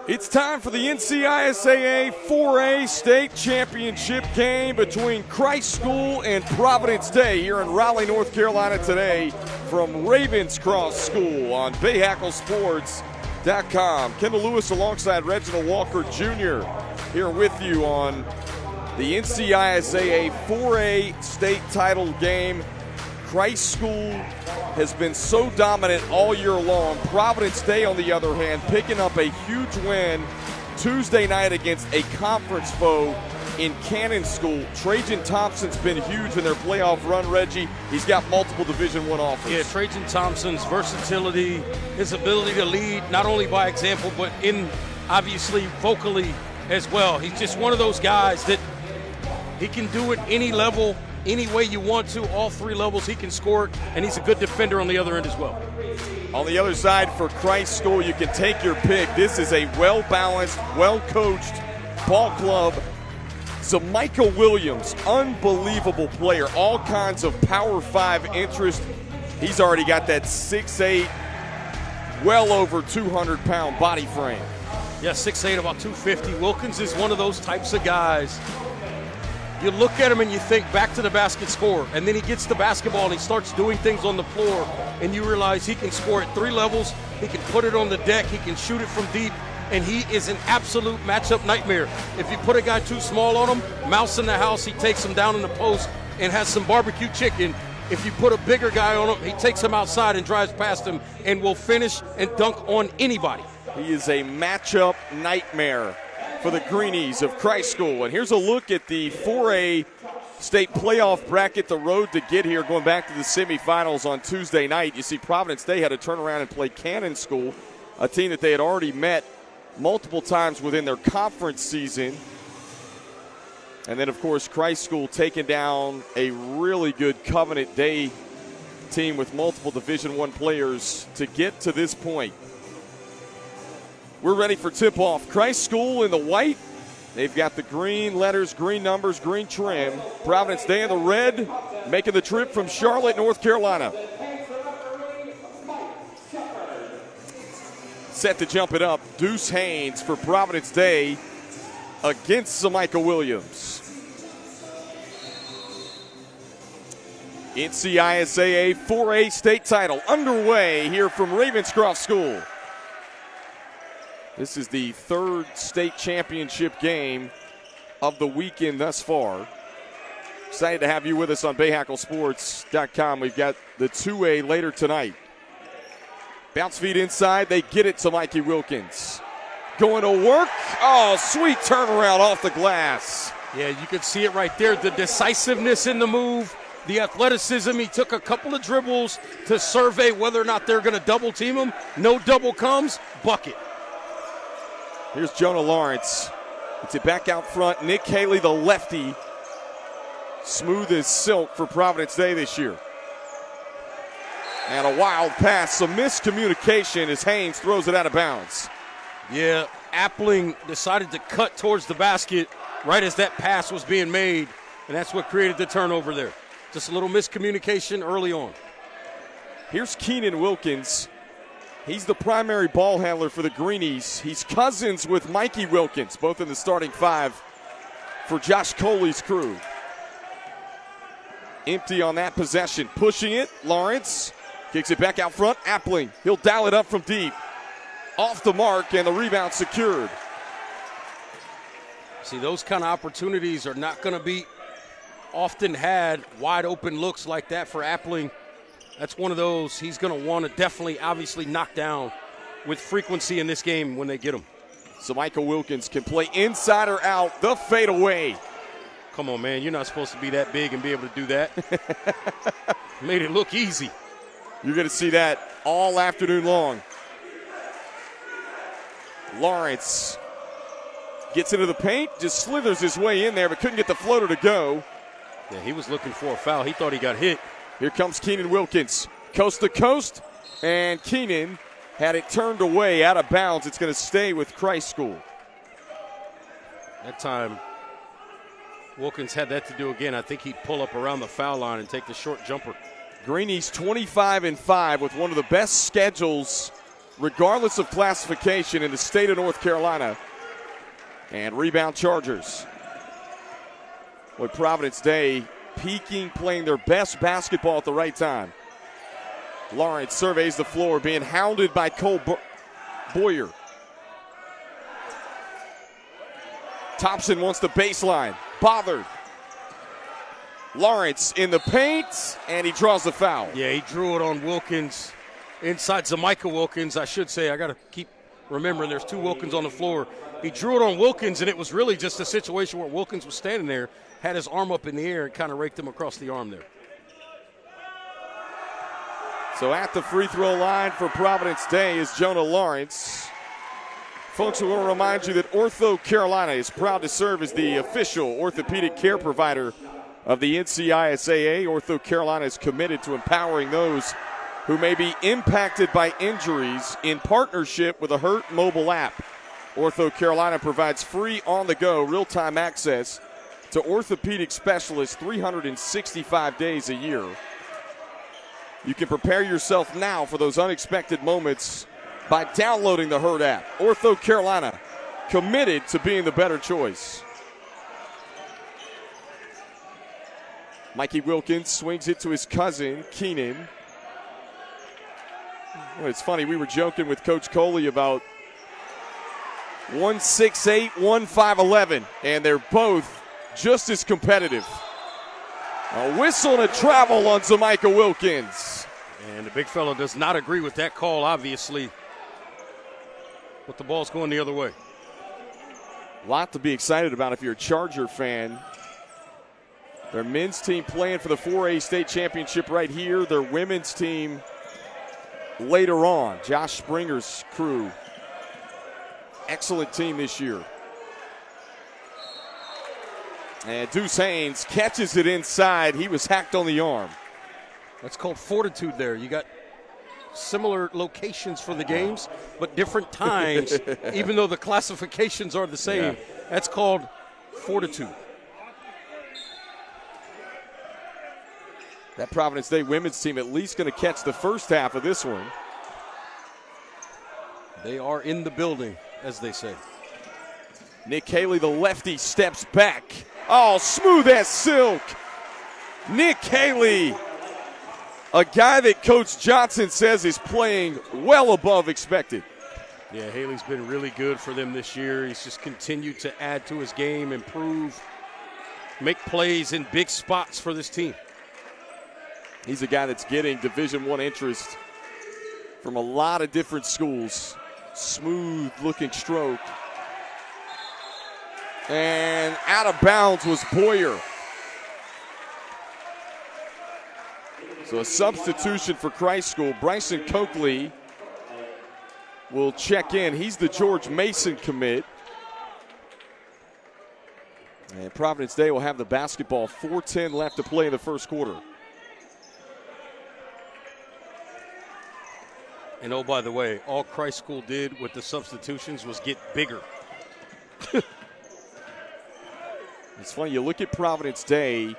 It's time for the NCISAA 4A state championship game between Christ School and Providence Day here in Raleigh, North Carolina today from Ravenscross School on BayHackleSports.com. Kendall Lewis alongside Reginald Walker Jr. here with you on the NCISAA 4A state title game. Christ School has been so dominant all year long. Providence Day, on the other hand, picking up a huge win Tuesday night against a conference foe in Cannon School. Trajan Thompson's been huge in their playoff run, Reggie. He's got multiple Division I offers. Yeah, Trajan Thompson's versatility, his ability to lead, not only by example, but obviously vocally as well. He's just one of those guys that he can do it any level, any way you want to, all three levels he can score it, and he's a good defender on the other end as well. On the other side for Christ School, you can take your pick. This is a well-balanced, well-coached ball club. So Michael Williams, unbelievable player, all kinds of Power 5 interest. He's already got that 6'8", well over 200-pound body frame. Yeah, 6'8", about 250. Wilkins is one of those types of guys. You look at him and you think back to the basket score, and then he gets the basketball and he starts doing things on the floor, and you realize he can score at three levels, he can put it on the deck, he can shoot it from deep, and he is an absolute matchup nightmare. If you put a guy too small on him, mouse in the house, he takes him down in the post and has some barbecue chicken. If you put a bigger guy on him, he takes him outside and drives past him and will finish and dunk on anybody. He is a matchup nightmare for the Greenies of Christ School. And here's a look at the 4A state playoff bracket, the road to get here, going back to the semifinals on Tuesday night. You see Providence Day had to turn around and play Cannon School, a team that they had already met multiple times within their conference season. And then, of course, Christ School taking down a really good Covenant Day team with multiple Division I players to get to this point. We're ready for tip-off. Christ School in the white. They've got the green letters, green numbers, green trim. Providence Day in the red, making the trip from Charlotte, North Carolina. Set to jump it up, Deuce Haynes for Providence Day against Zamichael Williams. NCISAA 4A state title underway here from Ravenscross School. This is the third state championship game of the weekend thus far. Excited to have you with us on BayHackleSports.com. We've got the 2A later tonight. Bounce feed inside. They get it to Mikey Wilkins. Going to work. Oh, sweet turnaround off the glass. Yeah, you could see it right there. The decisiveness in the move, the athleticism. He took a couple of dribbles to survey whether or not they're going to double team him. No double comes. Bucket. Here's Jonah Lawrence. Gets it back out front. Nick Haley, the lefty. Smooth as silk for Providence Day this year. And a wild pass. Some miscommunication as Haynes throws it out of bounds. Yeah, Appling decided to cut towards the basket right as that pass was being made, and that's what created the turnover there. Just a little miscommunication early on. Here's Keenan Wilkins. He's the primary ball handler for the Greenies. He's cousins with Mikey Wilkins, both in the starting five for Josh Coley's crew. Empty on that possession. Pushing it, Lawrence kicks it back out front. Appling, he'll dial it up from deep. Off the mark, and the rebound secured. See, those kind of opportunities are not going to be often had. Wide open looks like that for Appling. That's one of those he's going to want to definitely, obviously, knock down with frequency in this game when they get him. So Michael Wilkins can play inside or out, the fadeaway. Come on, man. You're not supposed to be that big and be able to do that. Made it look easy. You're going to see that all afternoon long. Lawrence gets into the paint, just slithers his way in there, but couldn't get the floater to go. Yeah, he was looking for a foul. He thought he got hit. Here comes Keenan Wilkins, coast to coast, and Keenan had it turned away out of bounds. It's going to stay with Christ School. That time, Wilkins had that to do again. I think he'd pull up around the foul line and take the short jumper. Greenies 25-5 with one of the best schedules regardless of classification in the state of North Carolina. And rebound Chargers. With Providence Day peaking, playing their best basketball at the right time. Lawrence surveys the floor, being hounded by Cole Boyer. Thompson wants the baseline. Bothered. Lawrence in the paint, and he draws the foul. Yeah, he drew it on Wilkins. Inside Zamika Wilkins, I should say. I got to keep remembering there's two Wilkins on the floor. He drew it on Wilkins, and it was really just a situation where Wilkins was standing there, had his arm up in the air, and kind of raked him across the arm there. So at the free throw line for Providence Day is Jonah Lawrence. Folks, we want to remind you that Ortho Carolina is proud to serve as the official orthopedic care provider of the NCISAA. Ortho Carolina is committed to empowering those who may be impacted by injuries in partnership with the Hurt mobile app. Ortho Carolina provides free on-the-go, real-time access to orthopedic specialists 365 days a year. You can prepare yourself now for those unexpected moments by downloading the Hurt app. Ortho Carolina, committed to being the better choice. Mikey Wilkins swings it to his cousin, Keenan. Well, it's funny, we were joking with Coach Coley about 1'6'8", 1'5'11", and they're both just as competitive. A whistle and a travel on Zamika Wilkins. And the big fella does not agree with that call, obviously. But the ball's going the other way. A lot to be excited about if you're a Charger fan. Their men's team playing for the 4A state championship right here. Their women's team later on. Josh Springer's crew. Excellent team this year. And Deuce Haynes catches it inside. He was hacked on the arm. That's called fortitude there. You got similar locations for the games, but different times, even though the classifications are the same. Yeah. That's called fortitude. That Providence Day women's team at least going to catch the first half of this one. They are in the building, as they say. Nick Haley, the lefty, steps back. Oh, smooth as silk. Nick Haley, a guy that Coach Johnson says is playing well above expected. Yeah, Haley's been really good for them this year. He's just continued to add to his game, improve, make plays in big spots for this team. He's a guy that's getting Division I interest from a lot of different schools. Smooth-looking stroke. And out of bounds was Boyer. So a substitution for Christ School. Bryson Coakley will check in. He's the George Mason commit. And Providence Day will have the basketball. 4:10 left to play in the first quarter. And oh, by the way, all Christ School did with the substitutions was get bigger. It's funny, you look at Providence Day,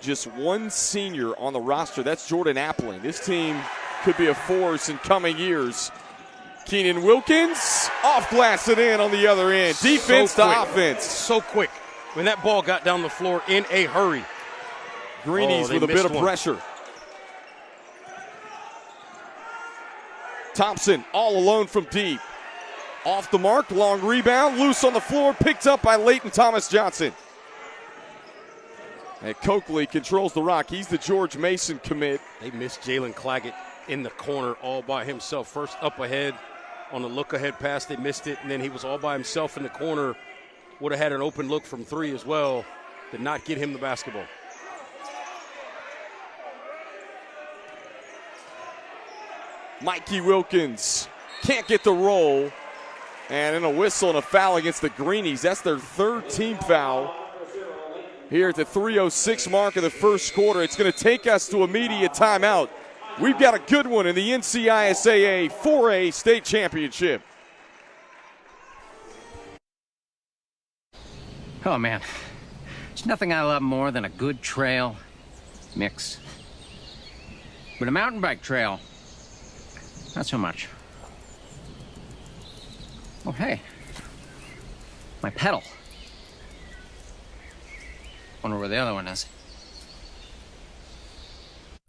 just one senior on the roster. That's Jordan Appling. This team could be a force in coming years. Keenan Wilkins, off glass it in on the other end. Defense to offense. So quick. When that ball got down the floor in a hurry. Greenies with a bit of pressure. Thompson all alone from deep. Off the mark, long rebound, loose on the floor, picked up by Leighton Thomas Johnson. And Coakley controls the rock. He's the George Mason commit. They missed Jalen Claggett in the corner all by himself. First up ahead on the look-ahead pass, they missed it, and then he was all by himself in the corner. Would have had an open look from three as well. Did not get him the basketball. Mikey Wilkins can't get the roll. And in a whistle and a foul against the Greenies. That's their third team foul here at the 3:06 mark of the first quarter. It's going to take us to immediate timeout. We've got a good one in the NCISAA 4A state championship. Oh, man. There's nothing I love more than a good trail mix. But a mountain bike trail, not so much. Oh, hey. My pedal. Wonder where the other one is.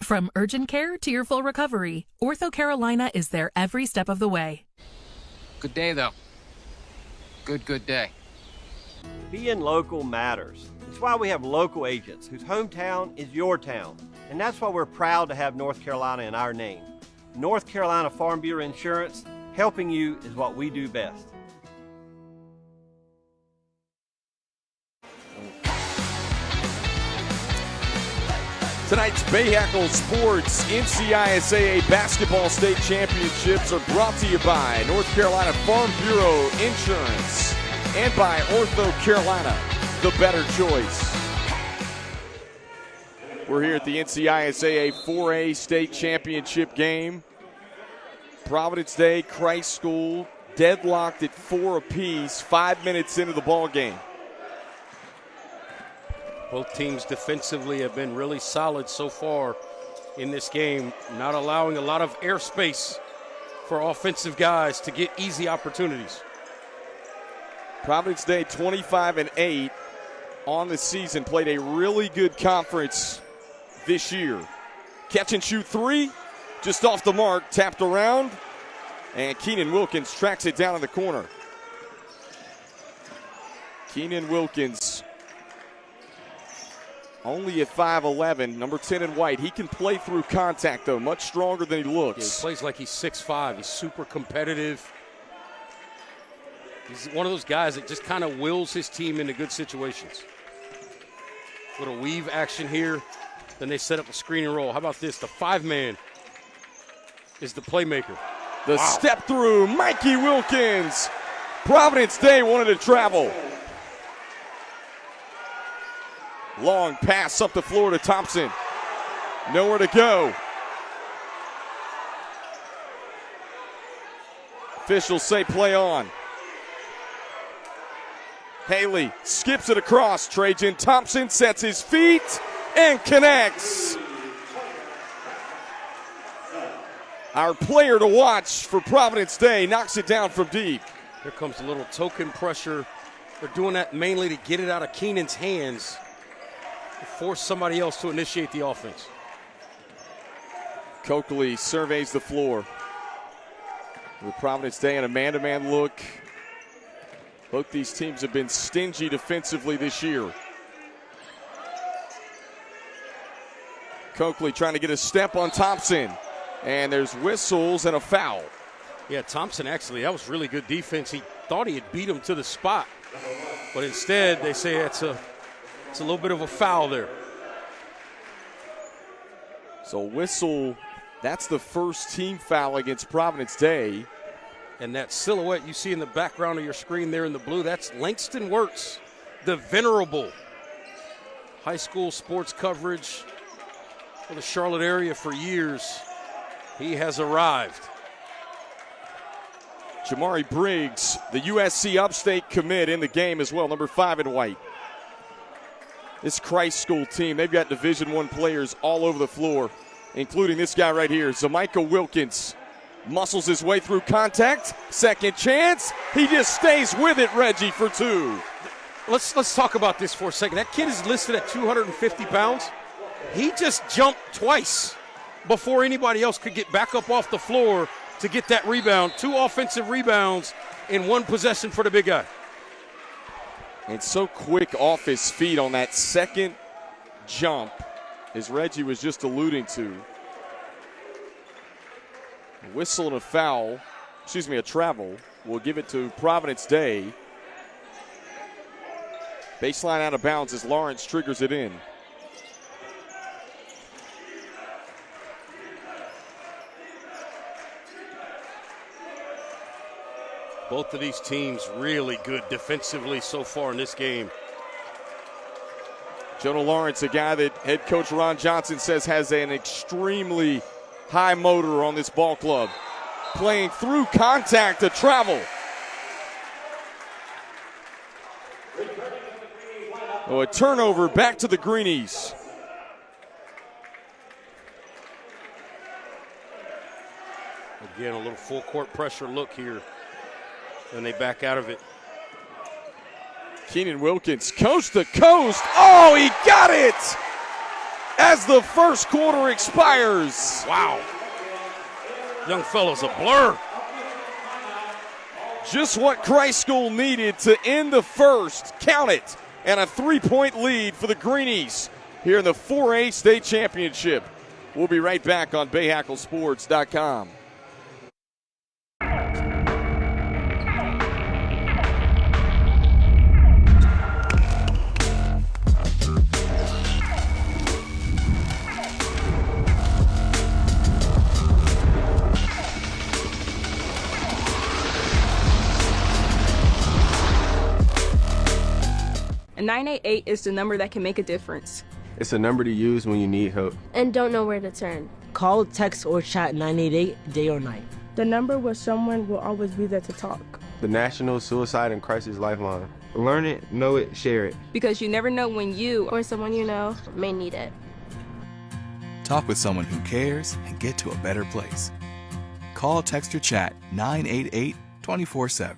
From urgent care to your full recovery, Ortho Carolina is there every step of the way. Good day, though. Good day. Being local matters. It's why we have local agents whose hometown is your town. And that's why we're proud to have North Carolina in our name. North Carolina Farm Bureau Insurance, helping you is what we do best. Tonight's Bayhackle Sports NCISAA Basketball State Championships are brought to you by North Carolina Farm Bureau Insurance and by Ortho Carolina, the better choice. We're here at the NCISAA 4A State Championship game. Providence Day, Christ School, deadlocked at 4 apiece, 5 minutes into the ball game. Both teams defensively have been really solid so far in this game, not allowing a lot of airspace for offensive guys to get easy opportunities. Providence Day 25-8 on the season, played a really good conference this year. Catch and shoot three, just off the mark, tapped around, and Keenan Wilkins tracks it down in the corner. Keenan Wilkins, only at 5'11", number 10 in white. He can play through contact, though, much stronger than he looks. Yeah, he plays like he's 6'5". He's super competitive. He's one of those guys that just kind of wills his team into good situations. Little weave action here. Then they set up a screen and roll. How about this? The 5-man is the playmaker. The step through, Mikey Wilkins. Providence Day wanted to travel. Long pass up the floor to Thompson. Nowhere to go. Officials say play on. Haley skips it across. Trajan Thompson sets his feet and connects. Our player to watch for Providence Day knocks it down from deep. Here comes a little token pressure. They're doing that mainly to get it out of Keenan's hands, to force somebody else to initiate the offense. Coakley surveys the floor. With Providence Day and a man-to-man look. Both these teams have been stingy defensively this year. Coakley trying to get a step on Thompson. And there's whistles and a foul. Yeah, Thompson actually, that was really good defense. He thought he had beat him to the spot. But instead, they say it's a little bit of a foul there. So whistle, that's the first team foul against Providence Day. And that silhouette you see in the background of your screen there in the blue, that's Langston Wirtz, the venerable high school sports coverage for the Charlotte area for years. He has arrived. Jamari Briggs, the USC Upstate commit in the game as well, number 5 in white. This Christ School team, they've got Division I players all over the floor, including this guy right here, Zamichael Wilkins. Muscles his way through contact, second chance. He just stays with it, Reggie, for two. Let's talk about this for a second. That kid is listed at 250 pounds. He just jumped twice before anybody else could get back up off the floor to get that rebound. 2 offensive rebounds in 1 possession for the big guy. And so quick off his feet on that second jump, as Reggie was just alluding to. A whistle and a foul, a travel. We'll give it to Providence Day. Baseline out of bounds as Lawrence triggers it in. Both of these teams really good defensively so far in this game. Jonah Lawrence, a guy that head coach Ron Johnson says has an extremely high motor on this ball club. Playing through contact to travel. Oh, a turnover back to the Greenies. Again, a little full court pressure look here. And they back out of it. Keenan Wilkins, coast to coast. Oh, he got it as the first quarter expires. Wow. Young fella's a blur. Just what Christ School needed to end the first. Count it. And a 3-point lead for the Greenies here in the 4A state championship. We'll be right back on BayHackleSports.com. A 988 is the number that can make a difference. It's a number to use when you need help and don't know where to turn. Call, text, or chat 988 day or night. The number where someone will always be there to talk. The National Suicide and Crisis Lifeline. Learn it, know it, share it. Because you never know when you or someone you know may need it. Talk with someone who cares and get to a better place. Call, text, or chat 988 24/7.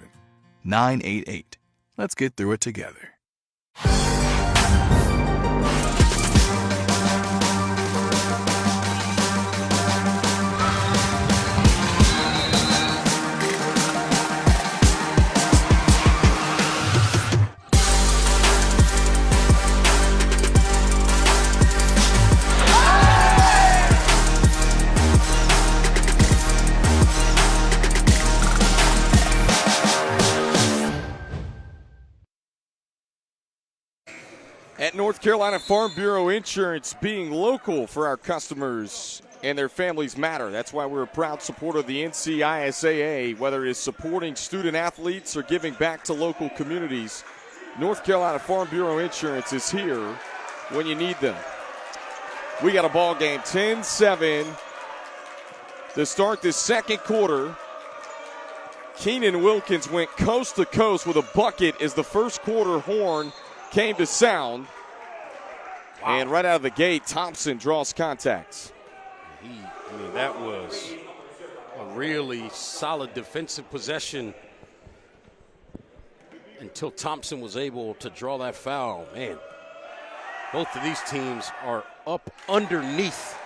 988. Let's get through it together. At North Carolina Farm Bureau Insurance, being local for our customers and their families matter. That's why we're a proud supporter of the NCISAA, whether it is supporting student athletes or giving back to local communities. North Carolina Farm Bureau Insurance is here when you need them. We got a ball game, 10-7 to start this second quarter. Keenan Wilkins went coast to coast with a bucket as the first quarter horn came to sound. Wow. And right out of the gate, Thompson draws contact. That was a really solid defensive possession until Thompson was able to draw that foul. Man, both of these teams are up underneath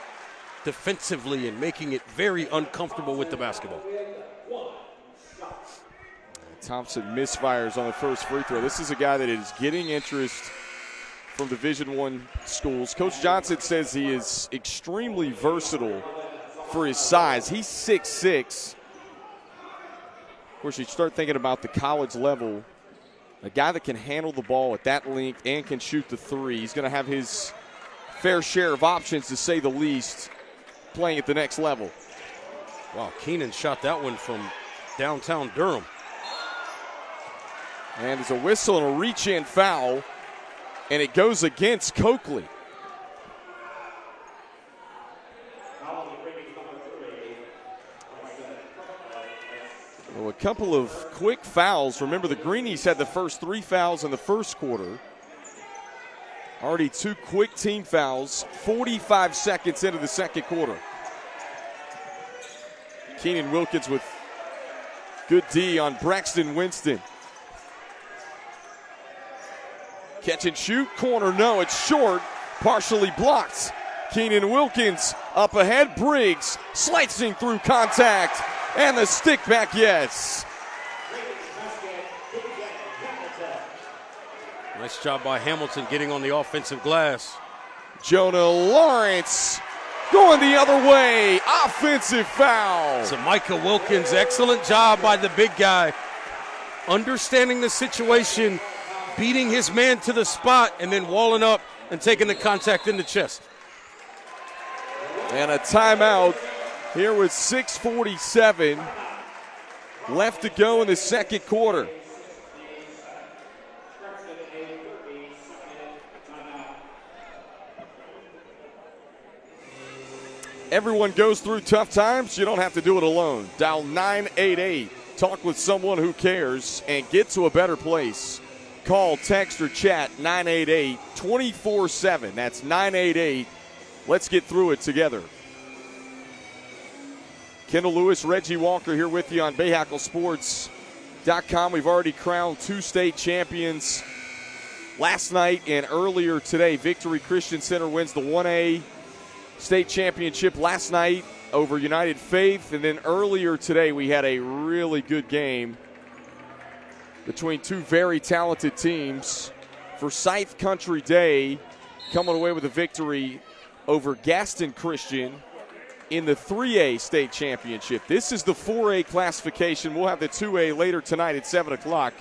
defensively and making it very uncomfortable with the basketball. Thompson misfires on the first free throw. This is a guy that is getting interest from Division I schools. Coach Johnson says he is extremely versatile for his size. He's 6'6". Of course, you start thinking about the college level. A guy that can handle the ball at that length and can shoot the three. He's going to have his fair share of options, to say the least, playing at the next level. Wow, Keenan shot that one from downtown Durham. And there's a whistle and a reach-in foul, and it goes against Coakley. Well, a couple of quick fouls. Remember, the Greenies had the first 3 fouls in the first quarter. Already 2 quick team fouls, 45 seconds into the second quarter. Keenan Wilkins with good D on Braxton Winston. Catch and shoot, corner, no, it's short, partially blocked. Keenan Wilkins up ahead, Briggs slicing through contact, and the stick back, yes. Nice job by Hamilton getting on the offensive glass. Jonah Lawrence going the other way, offensive foul. So Micah Wilkins, excellent job by the big guy, understanding the situation, beating his man to the spot, and then walling up and taking the contact in the chest. And a timeout here with 6:47 left to go in the second quarter. Everyone goes through tough times. You don't have to do it alone. Dial 988. Talk with someone who cares and get to a better place. Call, text, or chat 988 24/7. That's 988. Let's get through it together. Kendall Lewis, Reggie Walker here with you on Bayhackle Sports We've already crowned 2 state champions last night and earlier today. Victory Christian Center wins the 1A state championship last night over United Faith. And then earlier today we had a really good game between 2 very talented teams. Forsyth Country Day coming away with a victory over Gaston Christian in the 3A state championship. This is the 4A classification. We'll have the 2A later tonight at 7 o'clock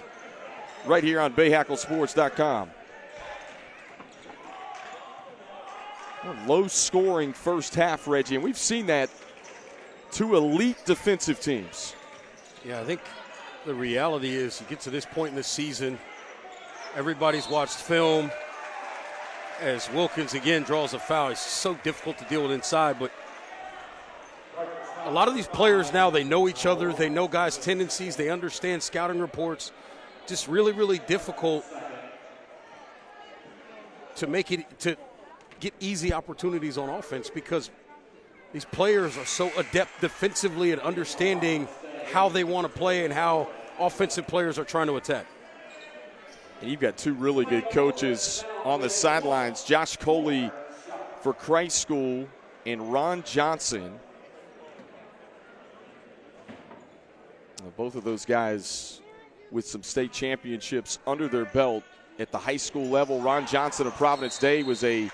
right here on BayHackleSports.com. Low-scoring first half, Reggie, and we've seen that 2 elite defensive teams. Yeah, I think the reality is you get to this point in the season, everybody's watched film. As Wilkins again draws a foul, it's so difficult to deal with inside, but a lot of these players now, they know each other, they know guys' tendencies, they understand scouting reports. Just really, really difficult to get easy opportunities on offense because these players are so adept defensively at understanding how they want to play and how offensive players are trying to attack. And you've got 2 really good coaches on the sidelines. Josh Coley for Christ School and Ron Johnson. Both of those guys with some state championships under their belt at the high school level. Ron Johnson of Providence Day was a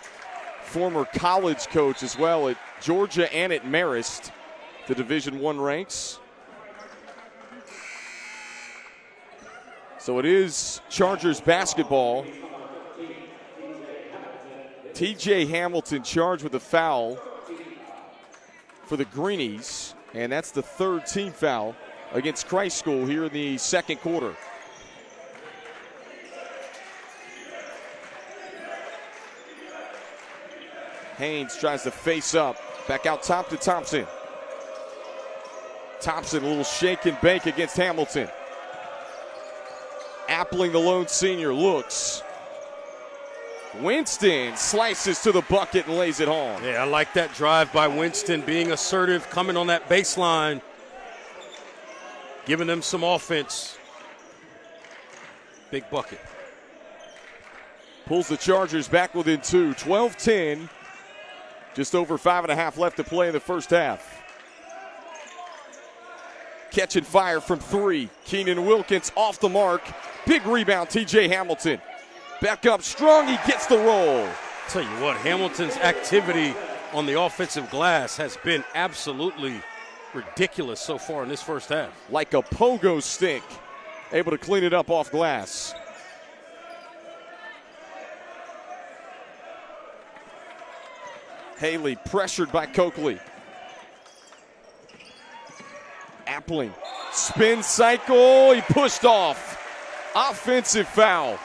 former college coach as well at Georgia and at Marist, the Division I ranks. So it is Chargers basketball. TJ Hamilton charged with a foul for the Greenies, and that's the 3rd team foul against Christ School here in the second quarter. Haynes tries to face up. Back out top to Thompson. Thompson, a little shake and bake against Hamilton. Appling, the lone senior, looks. Winston slices to the bucket and lays it home. Yeah, I like that drive by Winston, being assertive, coming on that baseline, giving them some offense. Big bucket. Pulls the Chargers back within 2. 12-10. Just over 5.5 left to play in the first half. Catching fire from 3. Keenan Wilkins off the mark. Big rebound, TJ Hamilton. Back up strong, he gets the roll. Tell you what, Hamilton's activity on the offensive glass has been absolutely ridiculous so far in this first half. Like a pogo stick, able to clean it up off glass. Haley pressured by Coakley. Appling, spin cycle, he pushed off. Offensive foul.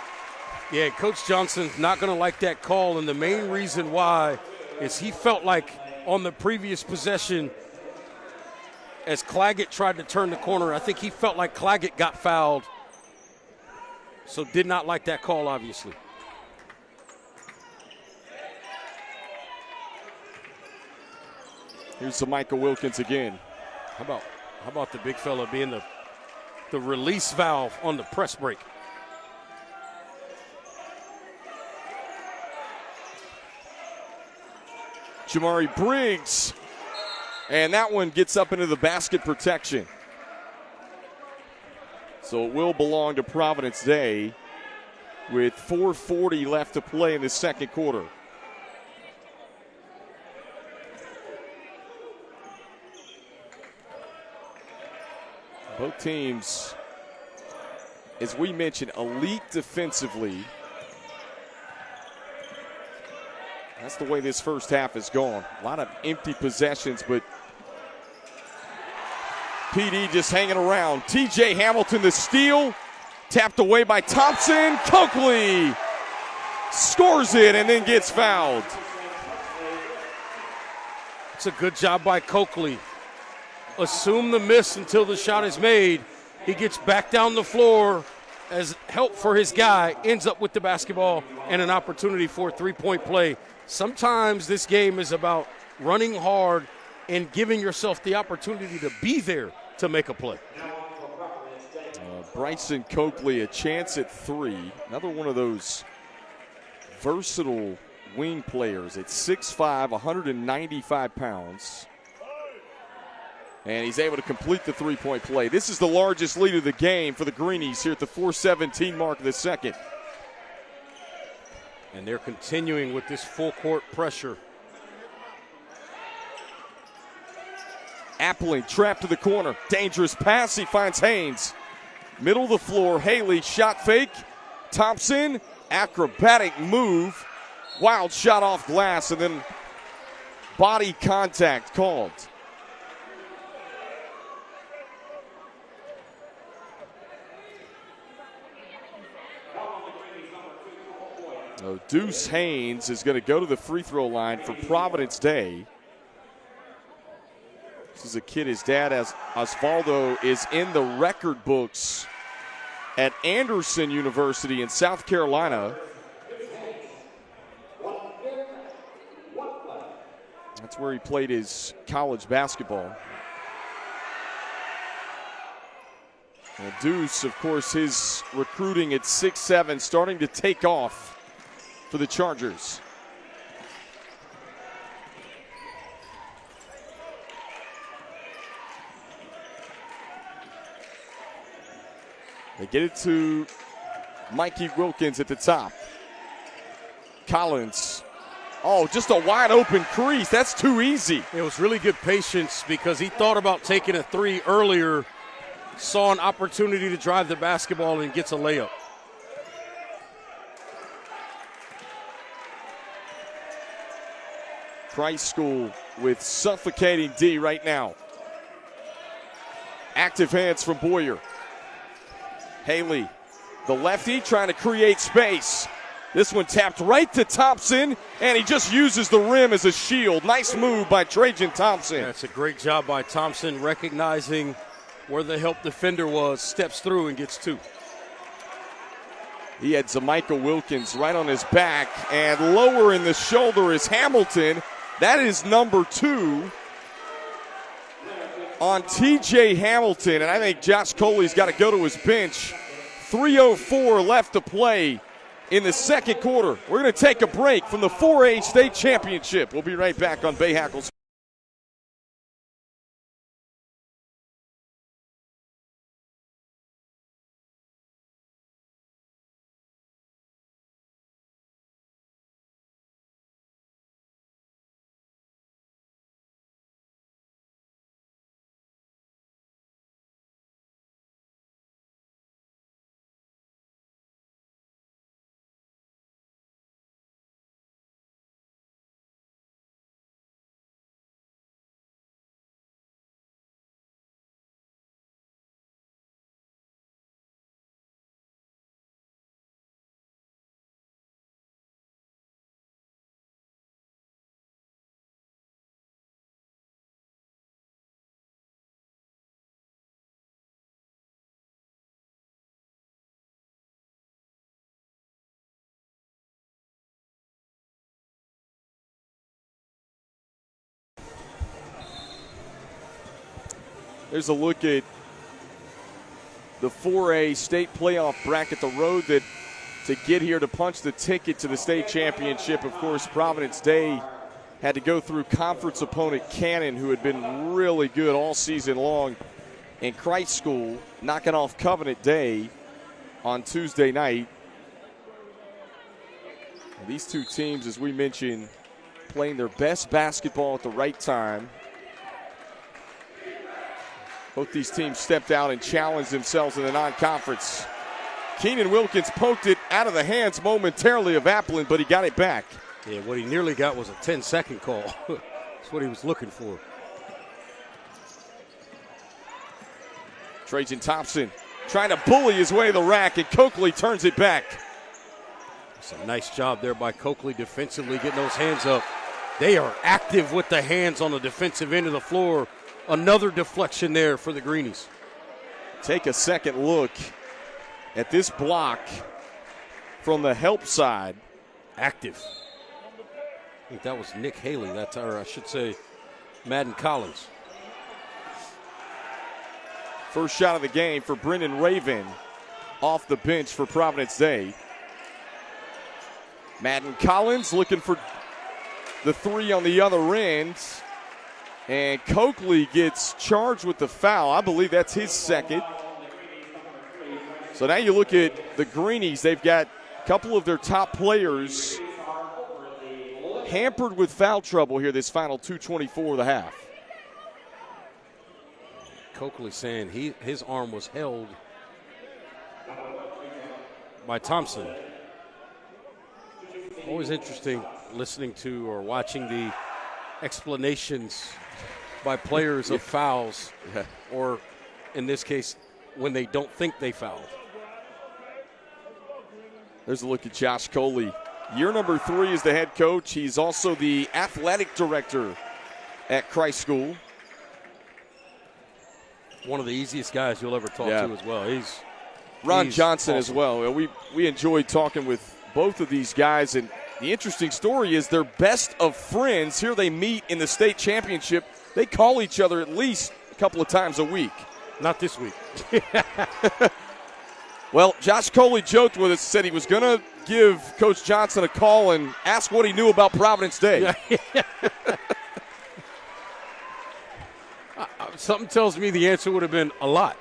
Yeah, Coach Johnson's not going to like that call, and the main reason why is he felt like on the previous possession, as Claggett tried to turn the corner, I think he felt like Claggett got fouled, so did not like that call, obviously. Here's to Michael Wilkins again. How about the big fella being the release valve on the press break? Jamari Briggs, and that one gets up into the basket protection. So it will belong to Providence Day with 4:40 left to play in the second quarter. Both teams, as we mentioned, elite defensively. That's the way this first half has gone. A lot of empty possessions, but PD just hanging around. TJ Hamilton, the steal, tapped away by Thompson. Coakley scores it and then gets fouled. It's a good job by Coakley. Assume the miss until the shot is made. He gets back down the floor as help for his guy, ends up with the basketball and an opportunity for a three-point play. Sometimes this game is about running hard and giving yourself the opportunity to be there to make a play. Bryson Coakley a chance at 3. Another one of those versatile wing players at 6'5", 195 pounds. And he's able to complete the three-point play. This is the largest lead of the game for the Greenies here at the 4:17 mark of the second. And they're continuing with this full-court pressure. Appling trapped to the corner. Dangerous pass. He finds Haynes. Middle of the floor. Haley shot fake. Thompson, acrobatic move. Wild shot off glass, and then body contact called. So Deuce Haynes is going to go to the free throw line for Providence Day. This is a kid, his dad, Osvaldo, is in the record books at Anderson University in South Carolina. That's where he played his college basketball. And Deuce, of course, his recruiting at 6'7", starting to take off for the Chargers. They get it to Mikey Wilkins at the top. Collins. Oh, just a wide open crease. That's too easy. It was really good patience because he thought about taking a 3 earlier, saw an opportunity to drive the basketball and gets a layup. Christ School with suffocating D right now. Active hands from Boyer. Haley, the lefty, trying to create space. This one tapped right to Thompson, and he just uses the rim as a shield. Nice move by Trajan Thompson. That's a great job by Thompson, recognizing where the help defender was, steps through and gets 2. He had Zamichael Wilkins right on his back, and lower in the shoulder is Hamilton. That is number 2 on TJ Hamilton, and I think Josh Coley's got to go to his bench. 3:04 left to play in the second quarter. We're going to take a break from the 4A state championship. We'll be right back on Bay Hackles. There's a look at the 4A state playoff bracket, the road that to get here to punch the ticket to the state championship. Of course, Providence Day had to go through conference opponent Cannon, who had been really good all season long, and Christ School knocking off Covenant Day on Tuesday night. And these two teams, as we mentioned, playing their best basketball at the right time. Both these teams stepped out and challenged themselves in the non-conference. Keenan Wilkins poked it out of the hands momentarily of Applin, but he got it back. Yeah, what he nearly got was a 10-second call. That's what he was looking for. Trajan Thompson trying to bully his way to the rack, and Coakley turns it back. It's a nice job there by Coakley defensively, getting those hands up. They are active with the hands on the defensive end of the floor. Another deflection there for the Greenies. Take a second look at this block from the help side. Active. I think that was Nick Haley, or I should say Madden Collins. First shot of the game for Brendan Raven off the bench for Providence Day. Madden Collins looking for the three on the other end. And Coakley gets charged with the foul. I believe that's his second. So now you look at the Greenies. They've got a couple of their top players hampered with foul trouble here this final 2:24 of the half. Coakley saying his arm was held by Thompson. Always interesting listening to or watching the explanations by players of fouls, or in this case, when they don't think they fouled. There's a look at Josh Coley. Year number 3 as the head coach. He's also the athletic director at Christ School. One of the easiest guys you'll ever talk to as well. Ron Johnson awesome as well. We enjoyed talking with both of these guys, and the interesting story is they're best of friends. Here they meet in the state championship. They call each other at least a couple of times a week. Not this week. Well, Josh Coley joked with us, said he was going to give Coach Johnson a call and ask what he knew about Providence Day. Something tells me the answer would have been a lot.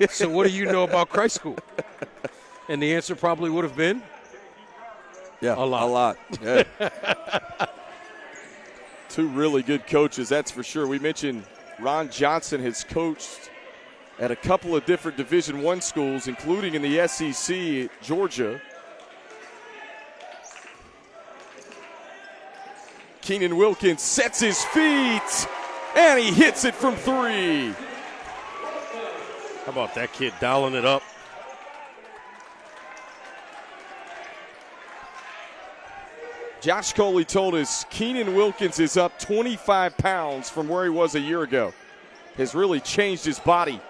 So what do you know about Christ School? And the answer probably would have been? Yeah, a lot. A lot. Yeah. Two really good coaches, that's for sure. We mentioned Ron Johnson has coached at a couple of different Division I schools, including in the SEC at Georgia. Keenan Wilkins sets his feet, and he hits it from 3. How about that kid dialing it up? Josh Coley told us Keenan Wilkins is up 25 pounds from where he was a year ago. Has really changed his body.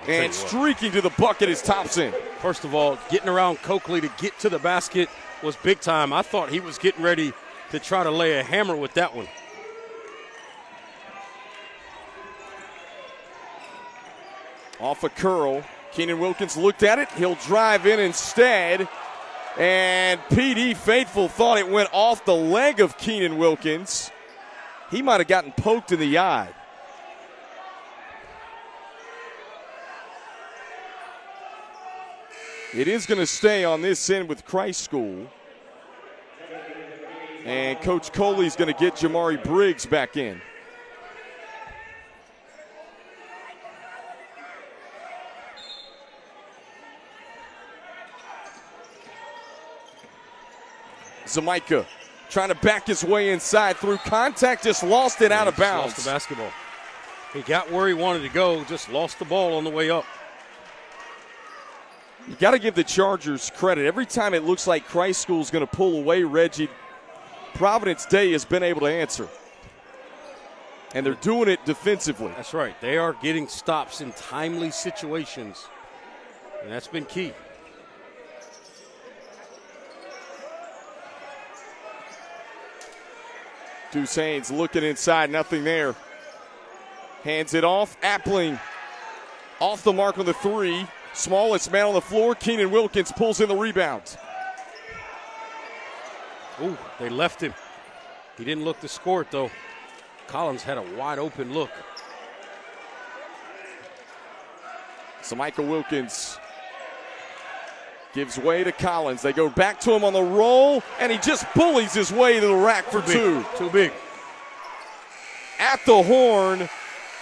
And streaking to the bucket is Thompson. First of all, getting around Coakley to get to the basket was big time. I thought he was getting ready to try to lay a hammer with that one. Off a curl. Keenan Wilkins looked at it. He'll drive in instead. And PD Faithful thought it went off the leg of Keenan Wilkins. He might have gotten poked in the eye. It is going to stay on this end with Christ School. And Coach Coley's going to get Jamari Briggs back in. Zamaika trying to back his way inside through contact, just lost it out of bounds. Lost the basketball. He got where he wanted to go, just lost the ball on the way up. You got to give the Chargers credit. Every time it looks like Christ School's going to pull away, Reggie, Providence Day has been able to answer. And they're doing it defensively. That's right. They are getting stops in timely situations, and that's been key. Deuce Haynes looking inside, nothing there. Hands it off. Appling off the mark on the 3. Smallest man on the floor. Keenan Wilkins pulls in the rebound. Ooh, they left him. He didn't look to score it, though. Collins had a wide open look. So Michael Wilkins gives way to Collins. They go back to him on the roll, and he just bullies his way to the rack for 2. Too big. At the horn,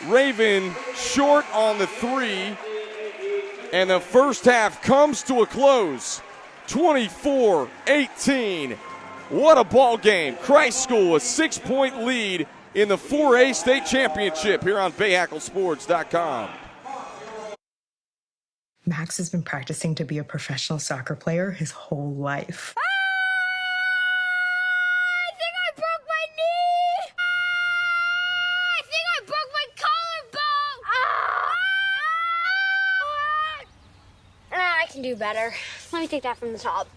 Raven short on the 3. And the first half comes to a close. 24-18. What a ball game. Christ School, a 6-point lead in the 4A state championship here on BayHackleSports.com. Max has been practicing to be a professional soccer player his whole life. I think I broke my knee! I think I broke my collarbone! I can do better. Let me take that from the top.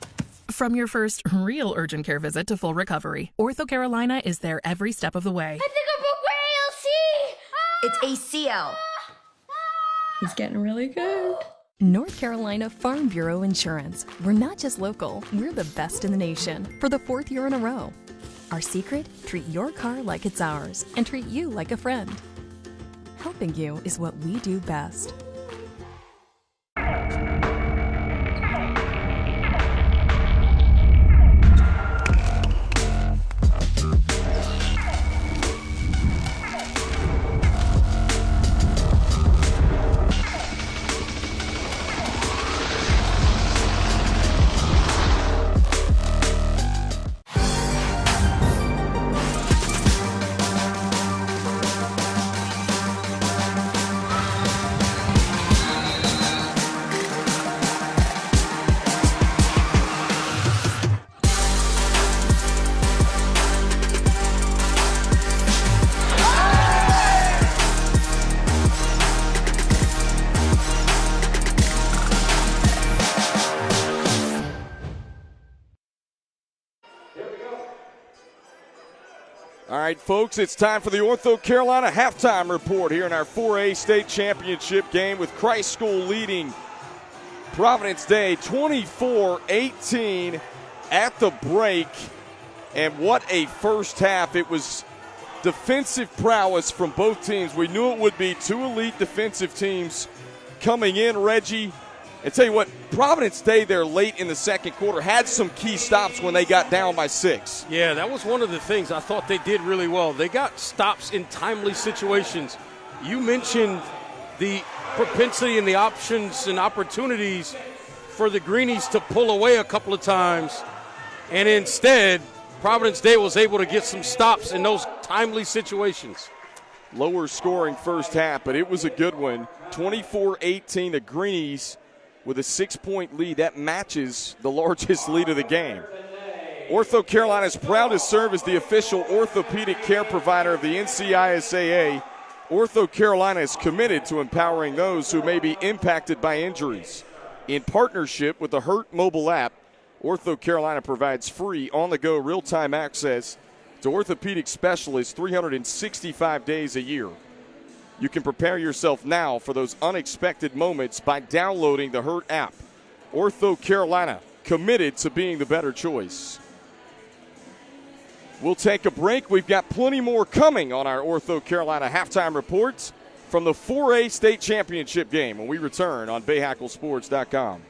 From your first real urgent care visit to full recovery, Ortho Carolina is there every step of the way. I think I broke my ALC! It's ACL. He's getting really good. North Carolina Farm Bureau Insurance. We're not just local, we're the best in the nation for the 4th year in a row. Our secret? Treat your car like it's ours and treat you like a friend. Helping you is what we do best. All right, folks, it's time for the Ortho Carolina halftime report here in our 4A state championship game with Christ School leading Providence Day 24-18 at the break. And what a first half. It was defensive prowess from both teams. We knew it would be two elite defensive teams coming in, Reggie. And tell you what, Providence Day there late in the second quarter had some key stops when they got down by 6. Yeah, that was one of the things I thought they did really well. They got stops in timely situations. You mentioned the propensity and the options and opportunities for the Greenies to pull away a couple of times. And instead, Providence Day was able to get some stops in those timely situations. Lower scoring first half, but it was a good one. 24-18, the Greenies with a 6-point lead. That matches the largest lead of the game. Ortho Carolina is proud to serve as the official orthopedic care provider of the NCISAA. Ortho Carolina is committed to empowering those who may be impacted by injuries. In partnership with the Hurt mobile app, Ortho Carolina provides free, on-the-go, real-time access to orthopedic specialists 365 days a year. You can prepare yourself now for those unexpected moments by downloading the Hurt app. Ortho Carolina, committed to being the better choice. We'll take a break. We've got plenty more coming on our Ortho Carolina halftime reports from the 4A state championship game when we return on BayHackleSports.com.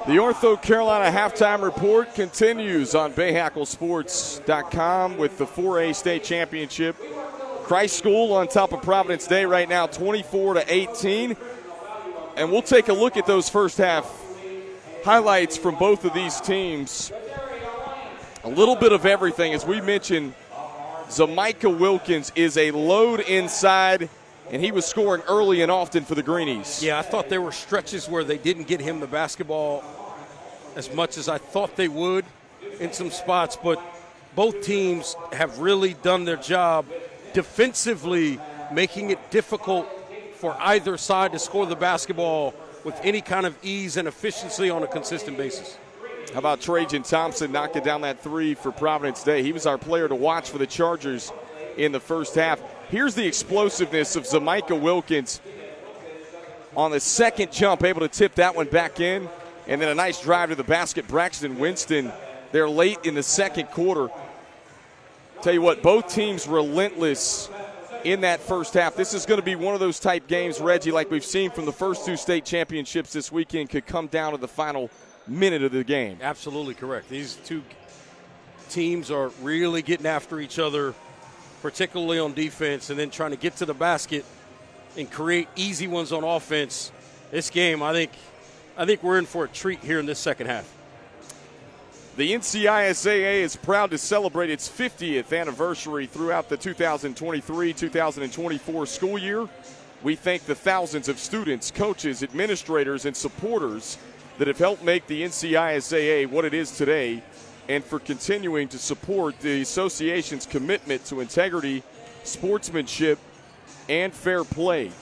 The Ortho Carolina halftime report continues on BayHackleSports.com with the 4A state championship Christ School on top of Providence Day right now, 24-18. And we'll take a look at those first half highlights from both of these teams. A little bit of everything. As we mentioned, Zamika Wilkins is a load inside, and he was scoring early and often for the Greenies. Yeah, I thought there were stretches where they didn't get him the basketball as much as I thought they would in some spots, but both teams have really done their job defensively, making it difficult for either side to score the basketball with any kind of ease and efficiency on a consistent basis. How about Trajan Thompson knocking down that three for Providence Day? He was our player to watch for the Chargers in the first half. Here's the explosiveness of Zamika Wilkins on the second jump, able to tip that one back in. And then a nice drive to the basket. Braxton Winston there late in the second quarter. Tell you what, both teams relentless in that first half. This is going to be one of those type games, Reggie, like we've seen from the first two state championships this weekend, could come down to the final minute of the game. Absolutely correct. These two teams are really getting after each other, particularly on defense, and then trying to get to the basket and create easy ones on offense. This game, I think we're in for a treat here in this second half. The NCISAA is proud to celebrate its 50th anniversary throughout the 2023-2024 school year. We thank the thousands of students, coaches, administrators, and supporters that have helped make the NCISAA what it is today, and for continuing to support the association's commitment to integrity, sportsmanship, and fair play.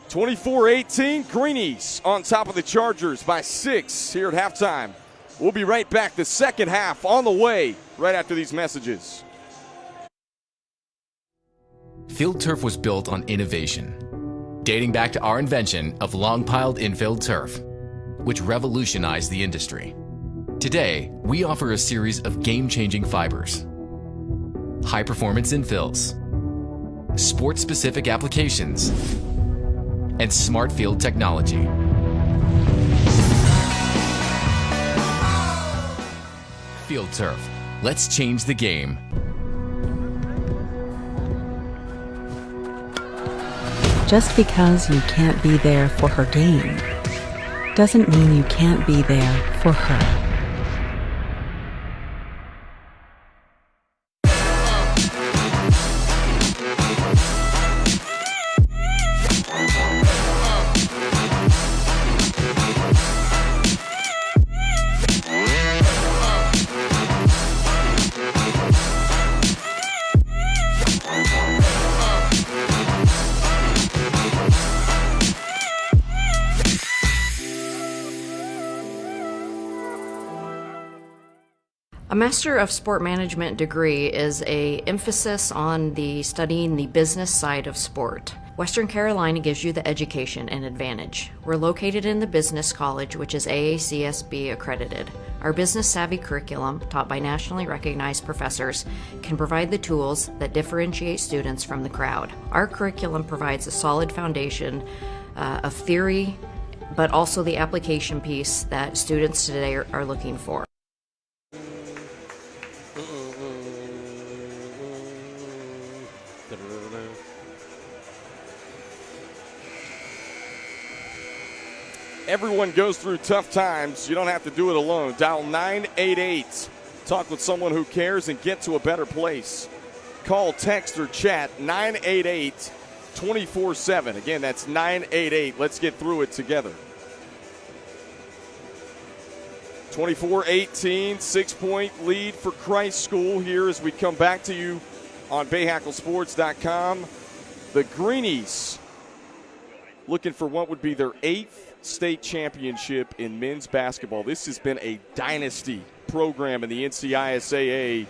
24-18, Greenies on top of the Chargers by 6 here at halftime. We'll be right back. The second half on the way right after these messages. Field turf was built on innovation, dating back to our invention of long-piled infield turf, which revolutionized the industry. Today, we offer a series of game-changing fibers, high-performance infills, sport-specific applications, and smart field technology. Field turf. Let's change the game. Just because you can't be there for her game doesn't mean you can't be there for her. A Master of Sport Management degree is an emphasis on studying the business side of sport. Western Carolina gives you the education and advantage. We're located in the Business College, which is AACSB accredited. Our business savvy curriculum, taught by nationally recognized professors, can provide the tools that differentiate students from the crowd. Our curriculum provides a solid foundation of theory, but also the application piece that students today are looking for. Everyone goes through tough times. You don't have to do it alone. Dial 988. Talk with someone who cares and get to a better place. Call, text, or chat 988-24/7. Again, that's 988. Let's get through it together. 24-18, 6-point lead for Christ School here as we come back to you on BayHackleSports.com. The Greenies looking for what would be their 8th state championship in men's basketball. This has been a dynasty program in the NCISAA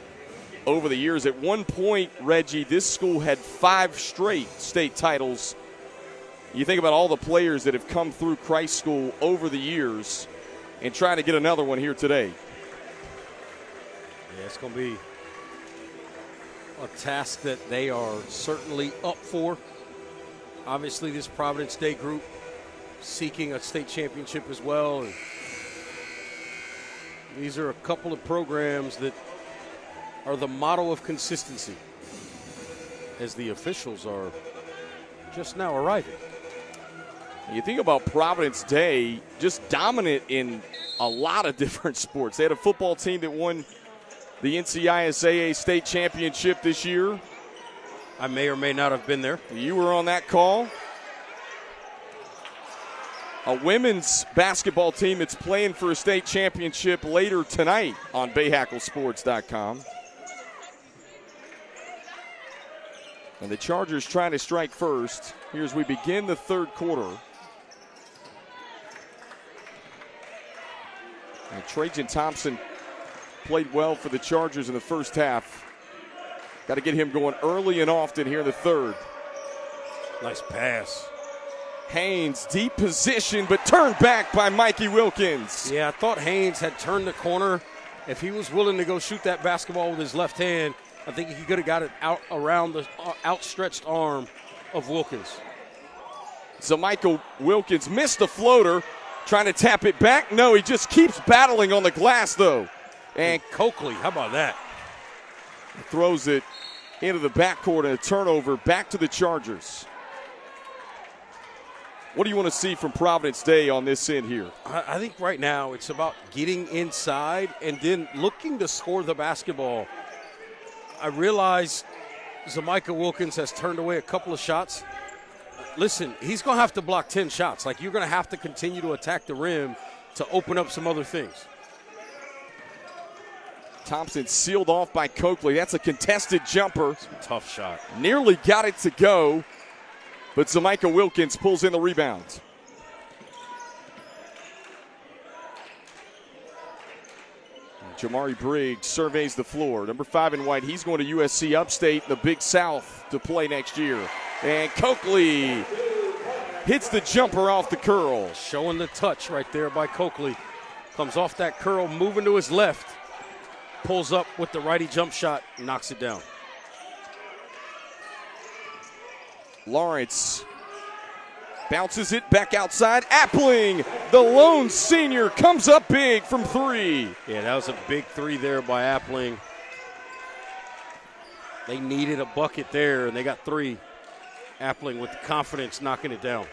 over the years. At one point, Reggie, this school had 5 straight state titles. You think about all the players that have come through Christ School over the years and trying to get another one here today. Yeah, it's going to be a task that they are certainly up for. Obviously, this Providence Day group seeking a state championship as well. And these are a couple of programs that are the motto of consistency, as the officials are just now arriving. You think about Providence Day, just dominant in a lot of different sports. They had a football team that won the NCISAA state championship this year. I may or may not have been there. You were on that call. A women's basketball team that's playing for a state championship later tonight on BayHackleSports.com. And the Chargers trying to strike first. Here as we begin the third quarter. And Trajan Thompson played well for the Chargers in the first half. Got to get him going early and often here in the third. Nice pass. Haynes, deep position, but turned back by Mikey Wilkins. Yeah, I thought Haynes had turned the corner. If he was willing to go shoot that basketball with his left hand, I think he could have got it out around the outstretched arm of Wilkins. So Michael Wilkins missed the floater, trying to tap it back. No, he just keeps battling on the glass, though. And Coakley, how about that? Throws it into the backcourt and a turnover back to the Chargers. What do you want to see from Providence Day on this end here? I think right now it's about getting inside and then looking to score the basketball. I realize Zamika Wilkins has turned away a couple of shots. Listen, he's going to have to block 10 shots. Like, you're going to have to continue to attack the rim to open up some other things. Thompson sealed off by Coakley. That's a contested jumper. Tough shot. Nearly got it to go, but Zamika Wilkins pulls in the rebound. Jamari Briggs surveys the floor. Number 5 in white, he's going to USC Upstate in the Big South to play next year. And Coakley hits the jumper off the curl. Showing the touch right there by Coakley. Comes off that curl, moving to his left. Pulls up with the righty jump shot, knocks it down. Lawrence bounces it back outside. Appling, the lone senior, comes up big from 3. Yeah, that was a big 3 there by Appling. They needed a bucket there, and they got 3. Appling with confidence knocking it down.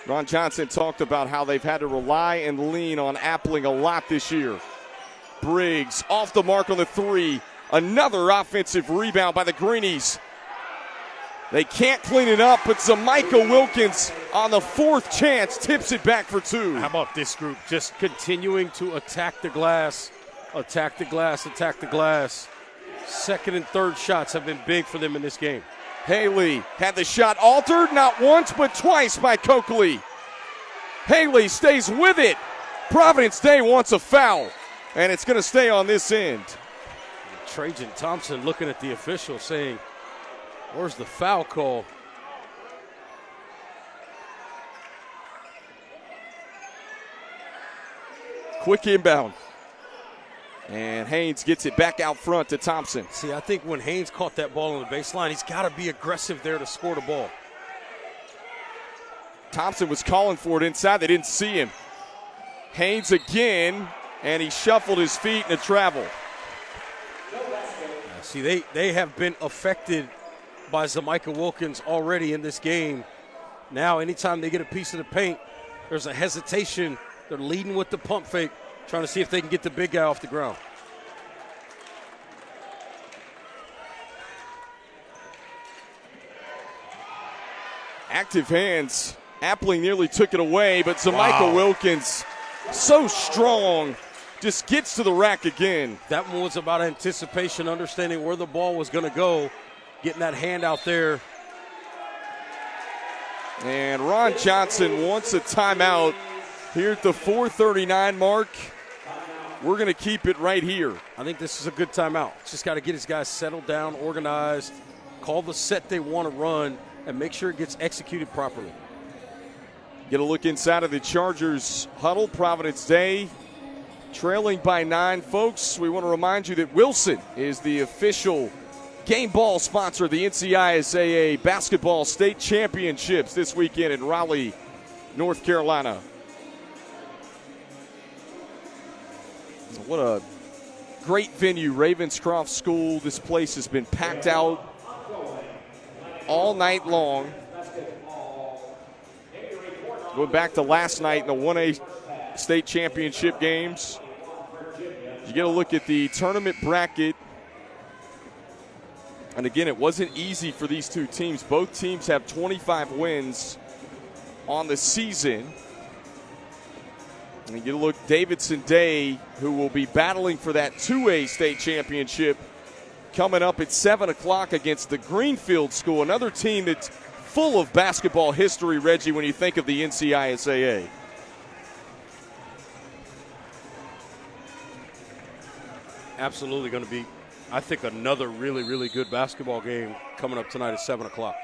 Ron Johnson talked about how they've had to rely and lean on Appling a lot this year. Briggs off the mark on the 3. Another offensive rebound by the Greenies. They can't clean it up, but Zamika Wilkins on the 4th chance tips it back for 2. How about this group just continuing to attack the glass, attack the glass, attack the glass. Second and third shots have been big for them in this game. Haley had the shot altered, not once but twice by Coakley. Haley stays with it. Providence Day wants a foul, and it's going to stay on this end. Trajan Thompson looking at the official saying, where's the foul call? Quick inbound. And Haynes gets it back out front to Thompson. See, I think when Haynes caught that ball on the baseline, he's got to be aggressive there to score the ball. Thompson was calling for it inside. They didn't see him. Haynes again, and he shuffled his feet in the travel. See, they have been affected by Zamika Wilkins already in this game. Now, anytime they get a piece of the paint, there's a hesitation. They're leading with the pump fake, trying to see if they can get the big guy off the ground. Active hands. Appling nearly took it away, but Zamika Wilkins, so strong, just gets to the rack again. That one was about anticipation, understanding where the ball was going to go, getting that hand out there. And Ron Johnson wants a timeout here at the 4:39 mark. We're going to keep it right here. I think this is a good timeout. Just got to get his guys settled down, organized, call the set they want to run, and make sure it gets executed properly. Get a look inside of the Chargers huddle. Providence Day trailing by 9. Folks, we want to remind you that Wilson is the official game ball sponsor of the NCISAA Basketball State Championships this weekend in Raleigh, North Carolina. What a Great venue, Ravenscroft School. This place has been packed out all night long. Going back to last night in the 1A state championship games. You get a look at the tournament bracket. And again, it wasn't easy for these two teams. Both teams have 25 wins on the season. And you get a look, Davidson Day, who will be battling for that 2A state championship, coming up at 7 o'clock against the Greenfield School, another team that's full of basketball history, Reggie, when you think of the NCISAA. Absolutely going to be, I think, another really, really good basketball game coming up tonight at 7 o'clock.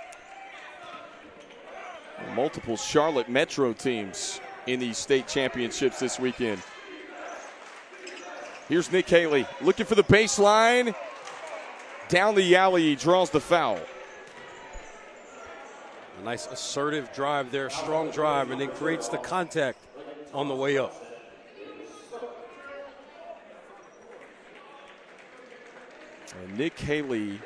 Multiple Charlotte Metro teams in these state championships this weekend. Here's Nick Haley looking for the baseline. Down the alley, he draws the foul. A nice assertive drive there, strong drive, and then creates the contact on the way up. And Nick Haley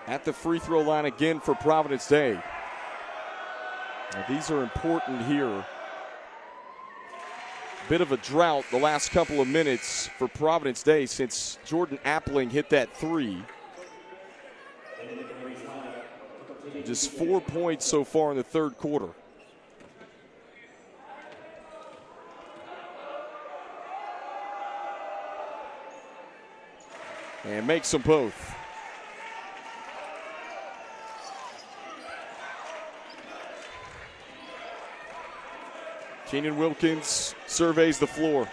at the free throw line again for Providence Day. Now, these are important here. Bit of a drought the last couple of minutes for Providence Day since Jordan Appling hit that three. Just 4 points so far in the third quarter. And makes them both. Keenan Wilkins surveys the floor.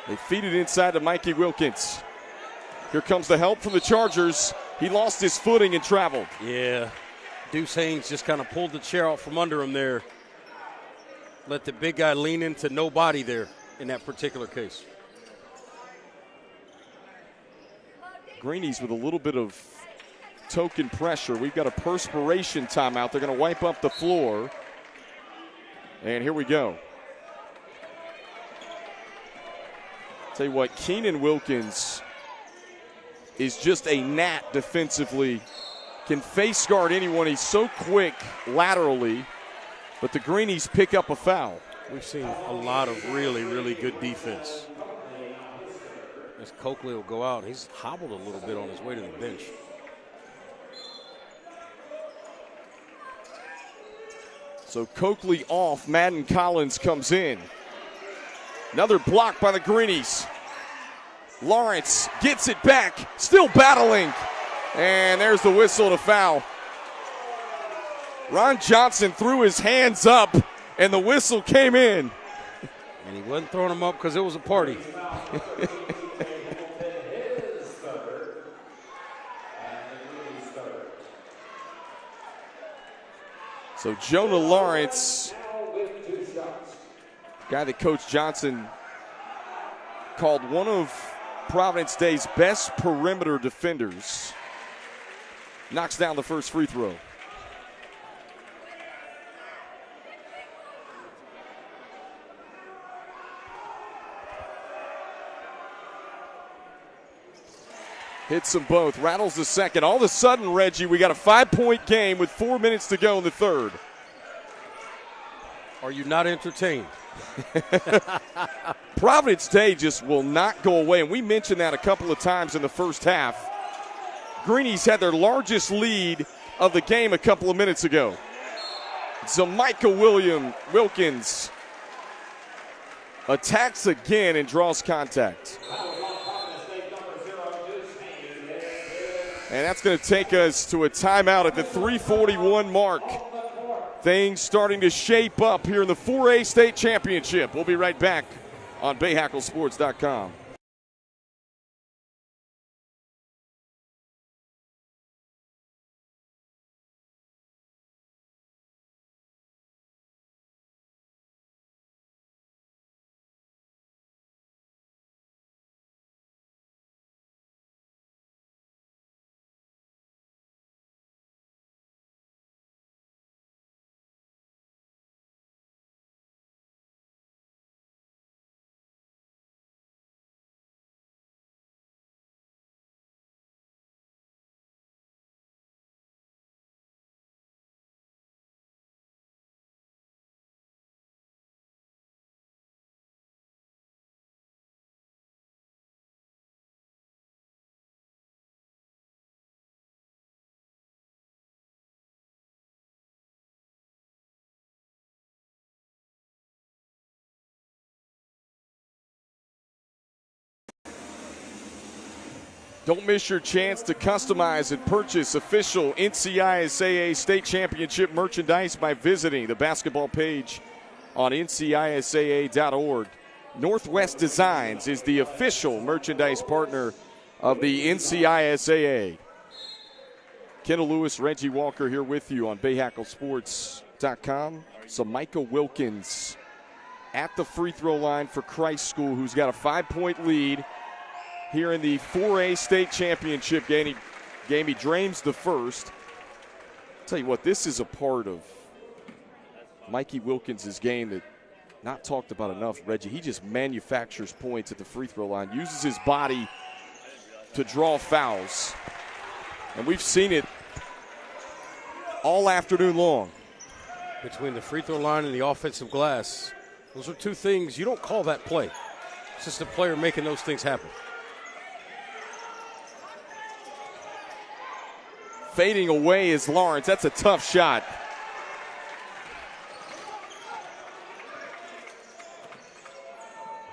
They feed it inside to Mikey Wilkins. Here comes the help from the Chargers. He lost his footing and traveled. Yeah, Deuce Haynes just kind of pulled the chair out from under him there. Let the big guy lean into nobody there in that particular case. Greenies with a little bit of token pressure. We've got a perspiration timeout. They're going to wipe up the floor. And here we go. Tell you what, Keenan Wilkins is just a gnat defensively. Can face guard anyone. He's so quick laterally. But the Greenies pick up a foul. We've seen a lot of really, really good defense. As Coakley will go out, he's hobbled a little bit on his way to the bench. So Coakley off, Madden Collins comes in. Another block by the Greenies. Lawrence gets it back, still battling. And there's the whistle to foul. Ron Johnson threw his hands up, and the whistle came in. And he wasn't throwing them up because it was a party. So Jonah Lawrence, guy that Coach Johnson called one of Providence Day's best perimeter defenders, knocks down the first free throw. Hits them both, rattles the second. All of a sudden, Reggie, we got a 5-point game with 4 minutes to go in the third. Are you not entertained? Providence Day just will not go away, and we mentioned that a couple of times in the first half. Greenies had their largest lead of the game a couple of minutes ago. Zamika Wilkins attacks again and draws contact. And that's going to take us to a timeout at the 3:41 mark. Things starting to shape up here in the 4A state championship. We'll be right back on BayHackleSports.com. Don't miss your chance to customize and purchase official NCISAA state championship merchandise by visiting the basketball page on NCISAA.org. Northwest Designs is the official merchandise partner of the NCISAA. Kendall Lewis, Reggie Walker here with you on BayHackleSports.com. So Micah Wilkins at the free throw line for Christ School, who's got a 5-point lead here in the 4A state championship game. He drains the first. I'll tell you what, this is a part of Mikey Wilkins' game that not talked about enough, Reggie. He just manufactures points at the free throw line, uses his body to draw fouls. And we've seen it all afternoon long. Between the free throw line and the offensive glass, those are two things, you don't call that play. It's just a player making those things happen. Fading away is Lawrence. That's a tough shot.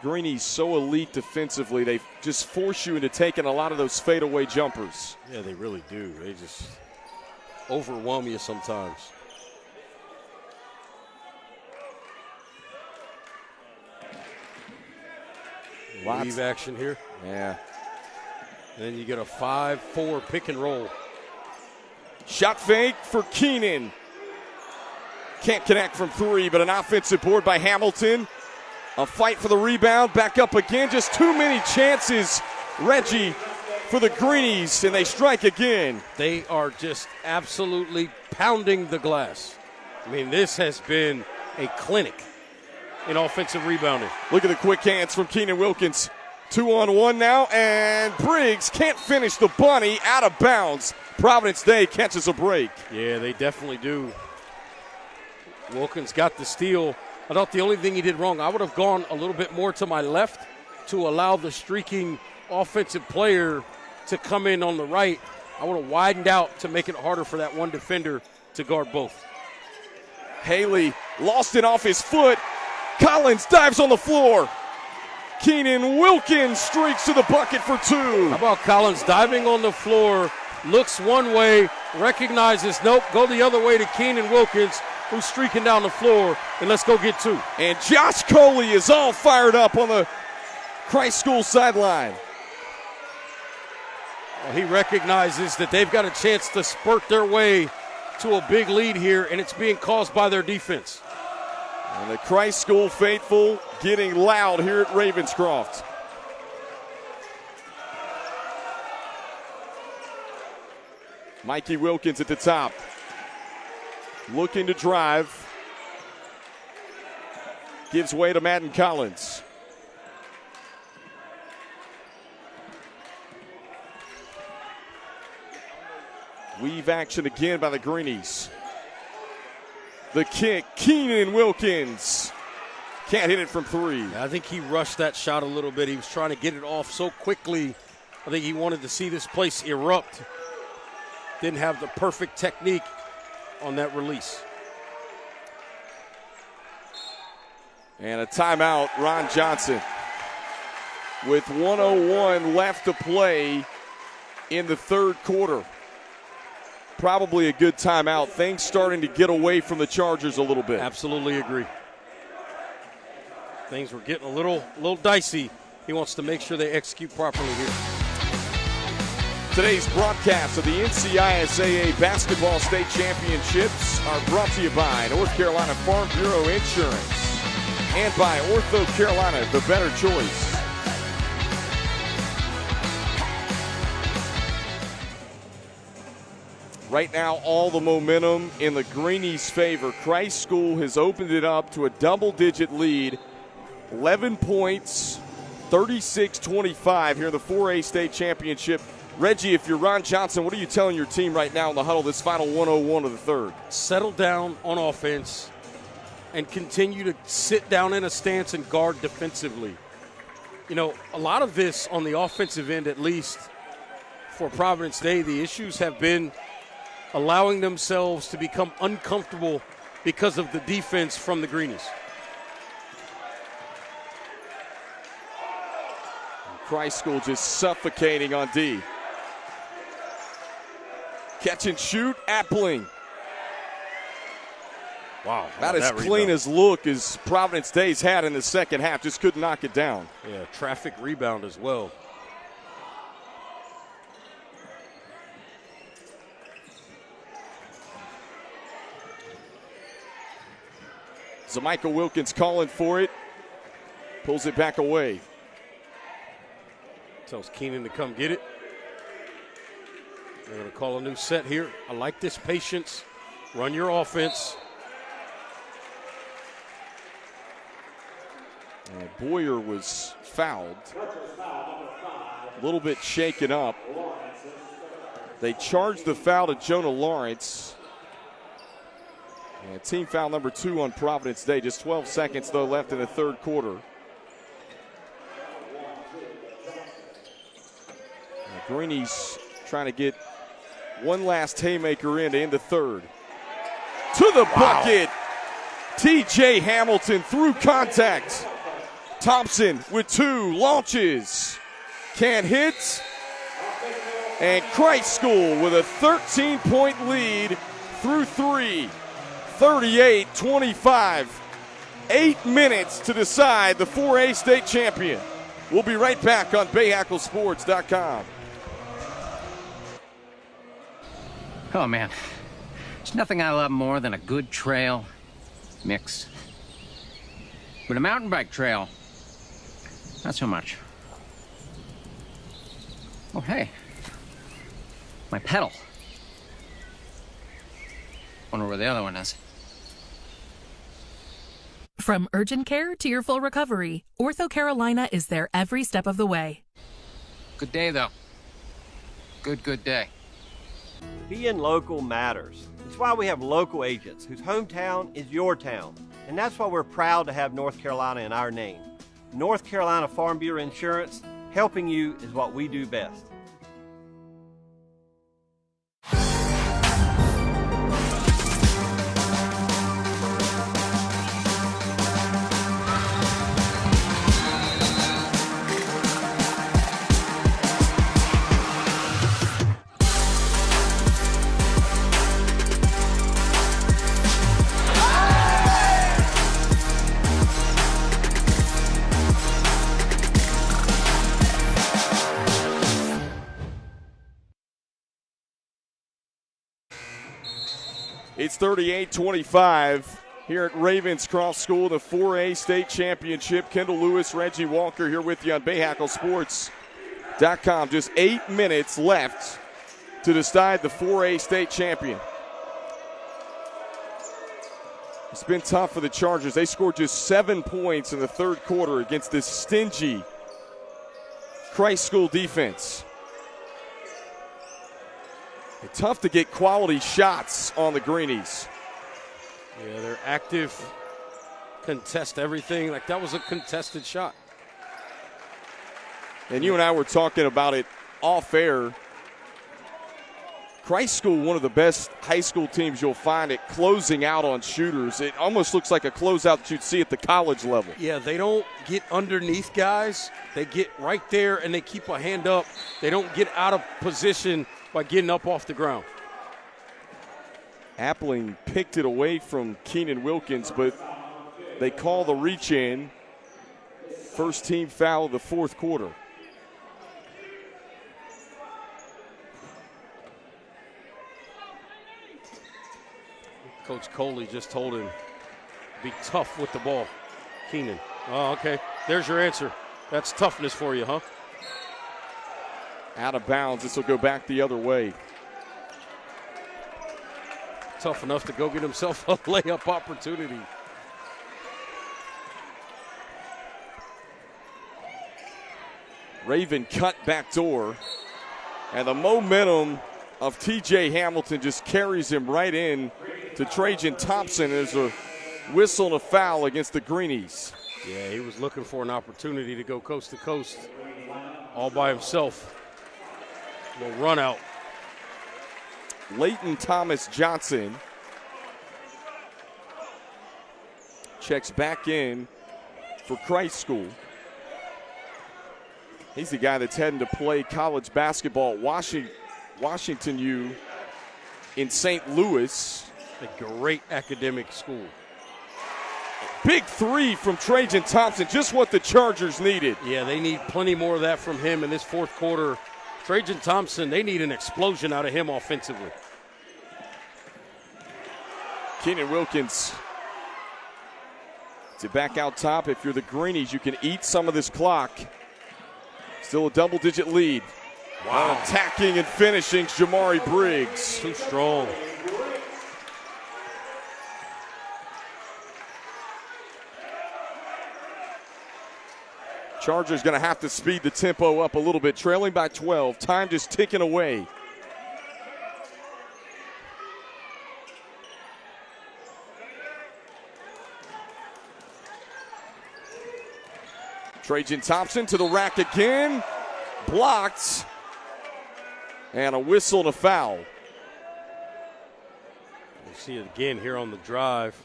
Greenie's so elite defensively. They just force you into taking a lot of those fadeaway jumpers. Yeah, they really do. They just overwhelm you sometimes. Leave action here. Yeah. And then you get a 5-4 pick and roll. Shot fake for Keenan. Can't connect from three, but an offensive board by Hamilton. A fight for the rebound. Back up again. Just too many chances, Reggie, for the Greenies, and they strike again. They are just absolutely pounding the glass. I mean, this has been a clinic in offensive rebounding. Look at the quick hands from Keenan Wilkins. 2-on-1 now, and Briggs can't finish the bunny, out of bounds. Providence Day catches a break. Yeah, they definitely do. Wilkins got the steal. I thought the only thing he did wrong, I would have gone a little bit more to my left to allow the streaking offensive player to come in on the right. I would have widened out to make it harder for that one defender to guard both. Haley lost it off his foot. Collins dives on the floor. Keenan Wilkins streaks to the bucket for two. How about Collins diving on the floor, looks one way, recognizes, nope, go the other way to Keenan Wilkins, who's streaking down the floor, and let's go get two. And Josh Coley is all fired up on the Christ School sideline. Well, he recognizes that they've got a chance to spurt their way to a big lead here, and it's being caused by their defense. And the Christ School faithful getting loud here at Ravenscroft. Mikey Wilkins at the top. Looking to drive. Gives way to Madden Collins. Weave action again by the Greenies. The kick, Keenan Wilkins. Can't hit it from three. I think he rushed that shot a little bit. He was trying to get it off so quickly. I think he wanted to see this place erupt. Didn't have the perfect technique on that release. And a timeout, Ron Johnson. With 1:01 left to play in the third quarter. Probably a good timeout. Things starting to get away from the Chargers a little bit. Absolutely agree. Things were getting a little dicey. He wants to make sure they execute properly here. Today's broadcast of the NCISAA Basketball State Championships are brought to you by North Carolina Farm Bureau Insurance and by Ortho Carolina, the better choice. Right now, all the momentum in the Greenies' favor. Christ School has opened it up to a double-digit lead. 11 points, 36-25 here in the 4A state championship. Reggie, if you're Ron Johnson, what are you telling your team right now in the huddle, this final 1:01 of the third? Settle down on offense and continue to sit down in a stance and guard defensively. You know, a lot of this on the offensive end, at least for Providence Day, the issues have been allowing themselves to become uncomfortable because of the defense from the Greenies. Christ School just suffocating on D. Catch and shoot, Appling. Wow. About as clean rebound. as look as Providence Day's had in the second half. Just couldn't knock it down. Yeah, traffic rebound as well. Michael Wilkins calling for it. Pulls it back away. Tells Keenan to come get it. They're going to call a new set here. I like this patience. Run your offense. And Boyer was fouled. A little bit shaken up. They charged the foul to Jonah Lawrence. And team foul number 2 on Providence Day. Just 12 seconds, though, left in the third quarter. The Greenies trying to get one last haymaker in to end the third. To the bucket. T.J. Hamilton through contact. Thompson with 2 launches. Can't hit. And Christ School with a 13-point lead through 3. 38-25. 8 minutes to decide the 4A state champion. We'll be right back on BayHackleSports.com. Oh, man. There's nothing I love more than a good trail mix. But a mountain bike trail, not so much. Oh, hey. My pedal. Wonder where the other one is. From urgent care to your full recovery, Ortho Carolina is there every step of the way. Good day, though. Good day. Being local matters. It's why we have local agents whose hometown is your town. And that's why we're proud to have North Carolina in our name. North Carolina Farm Bureau Insurance, helping you is what we do best. It's 38-25 here at Ravenscroft School, the 4A state championship. Kendall Lewis, Reggie Walker here with you on BayHackleSports.com. Just 8 minutes left to decide the 4A state champion. It's been tough for the Chargers. They scored just 7 points in the third quarter against this stingy Christ School defense. Tough to get quality shots on the Greenies. Yeah, they're active, contest everything. Like that was a contested shot. And you and I were talking about it off air. Christ School, one of the best high school teams you'll find at closing out on shooters. It almost looks like a closeout that you'd see at the college level. Yeah, they don't get underneath guys. They get right there and they keep a hand up. They don't get out of position by getting up off the ground. Appling picked it away from Keenan Wilkins, but they call the reach in. First team foul of the fourth quarter. Coach Coley just told him, be tough with the ball. Keenan. Oh, okay. There's your answer. That's toughness for you, huh? Out of bounds. This will go back the other way. Tough enough to go get himself a layup opportunity. Raven cut back door. And the momentum of T.J. Hamilton just carries him right in to Trajan Thompson. There's a whistle and a foul against the Greenies. Yeah, he was looking for an opportunity to go coast to coast all by himself. A little run out. Leighton Thomas Johnson checks back in for Christ School. He's the guy that's heading to play college basketball at Washington U in St. Louis. A great academic school. Big three from Trajan Thompson, just what the Chargers needed. Yeah, they need plenty more of that from him in this fourth quarter. Trajan Thompson, they need an explosion out of him offensively. Keenan Wilkins. To back out top, if you're the Greenies, you can eat some of this clock. Still a double-digit lead. Wow. Attacking and finishing, Jamari Briggs. Too strong. Chargers going to have to speed the tempo up a little bit, trailing by 12. Time just ticking away. Trajan Thompson to the rack again. Blocked. And a whistle and a foul. You see it again here on the drive.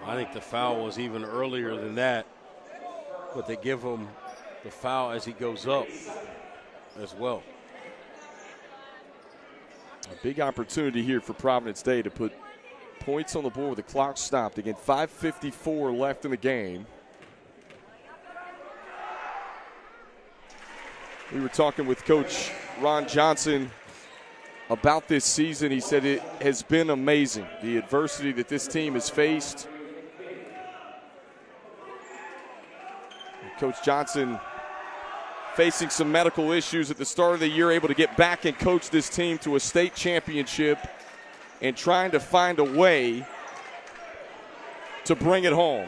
I think the foul was even earlier than that. But they give him the foul as he goes up as well. A big opportunity here for Providence Day to put points on the board with the clock stopped. Again, 5:54 left in the game. We were talking with Coach Ron Johnson about this season. He said it has been amazing, the adversity that this team has faced. Coach Johnson facing some medical issues at the start of the year, able to get back and coach this team to a state championship and trying to find a way to bring it home.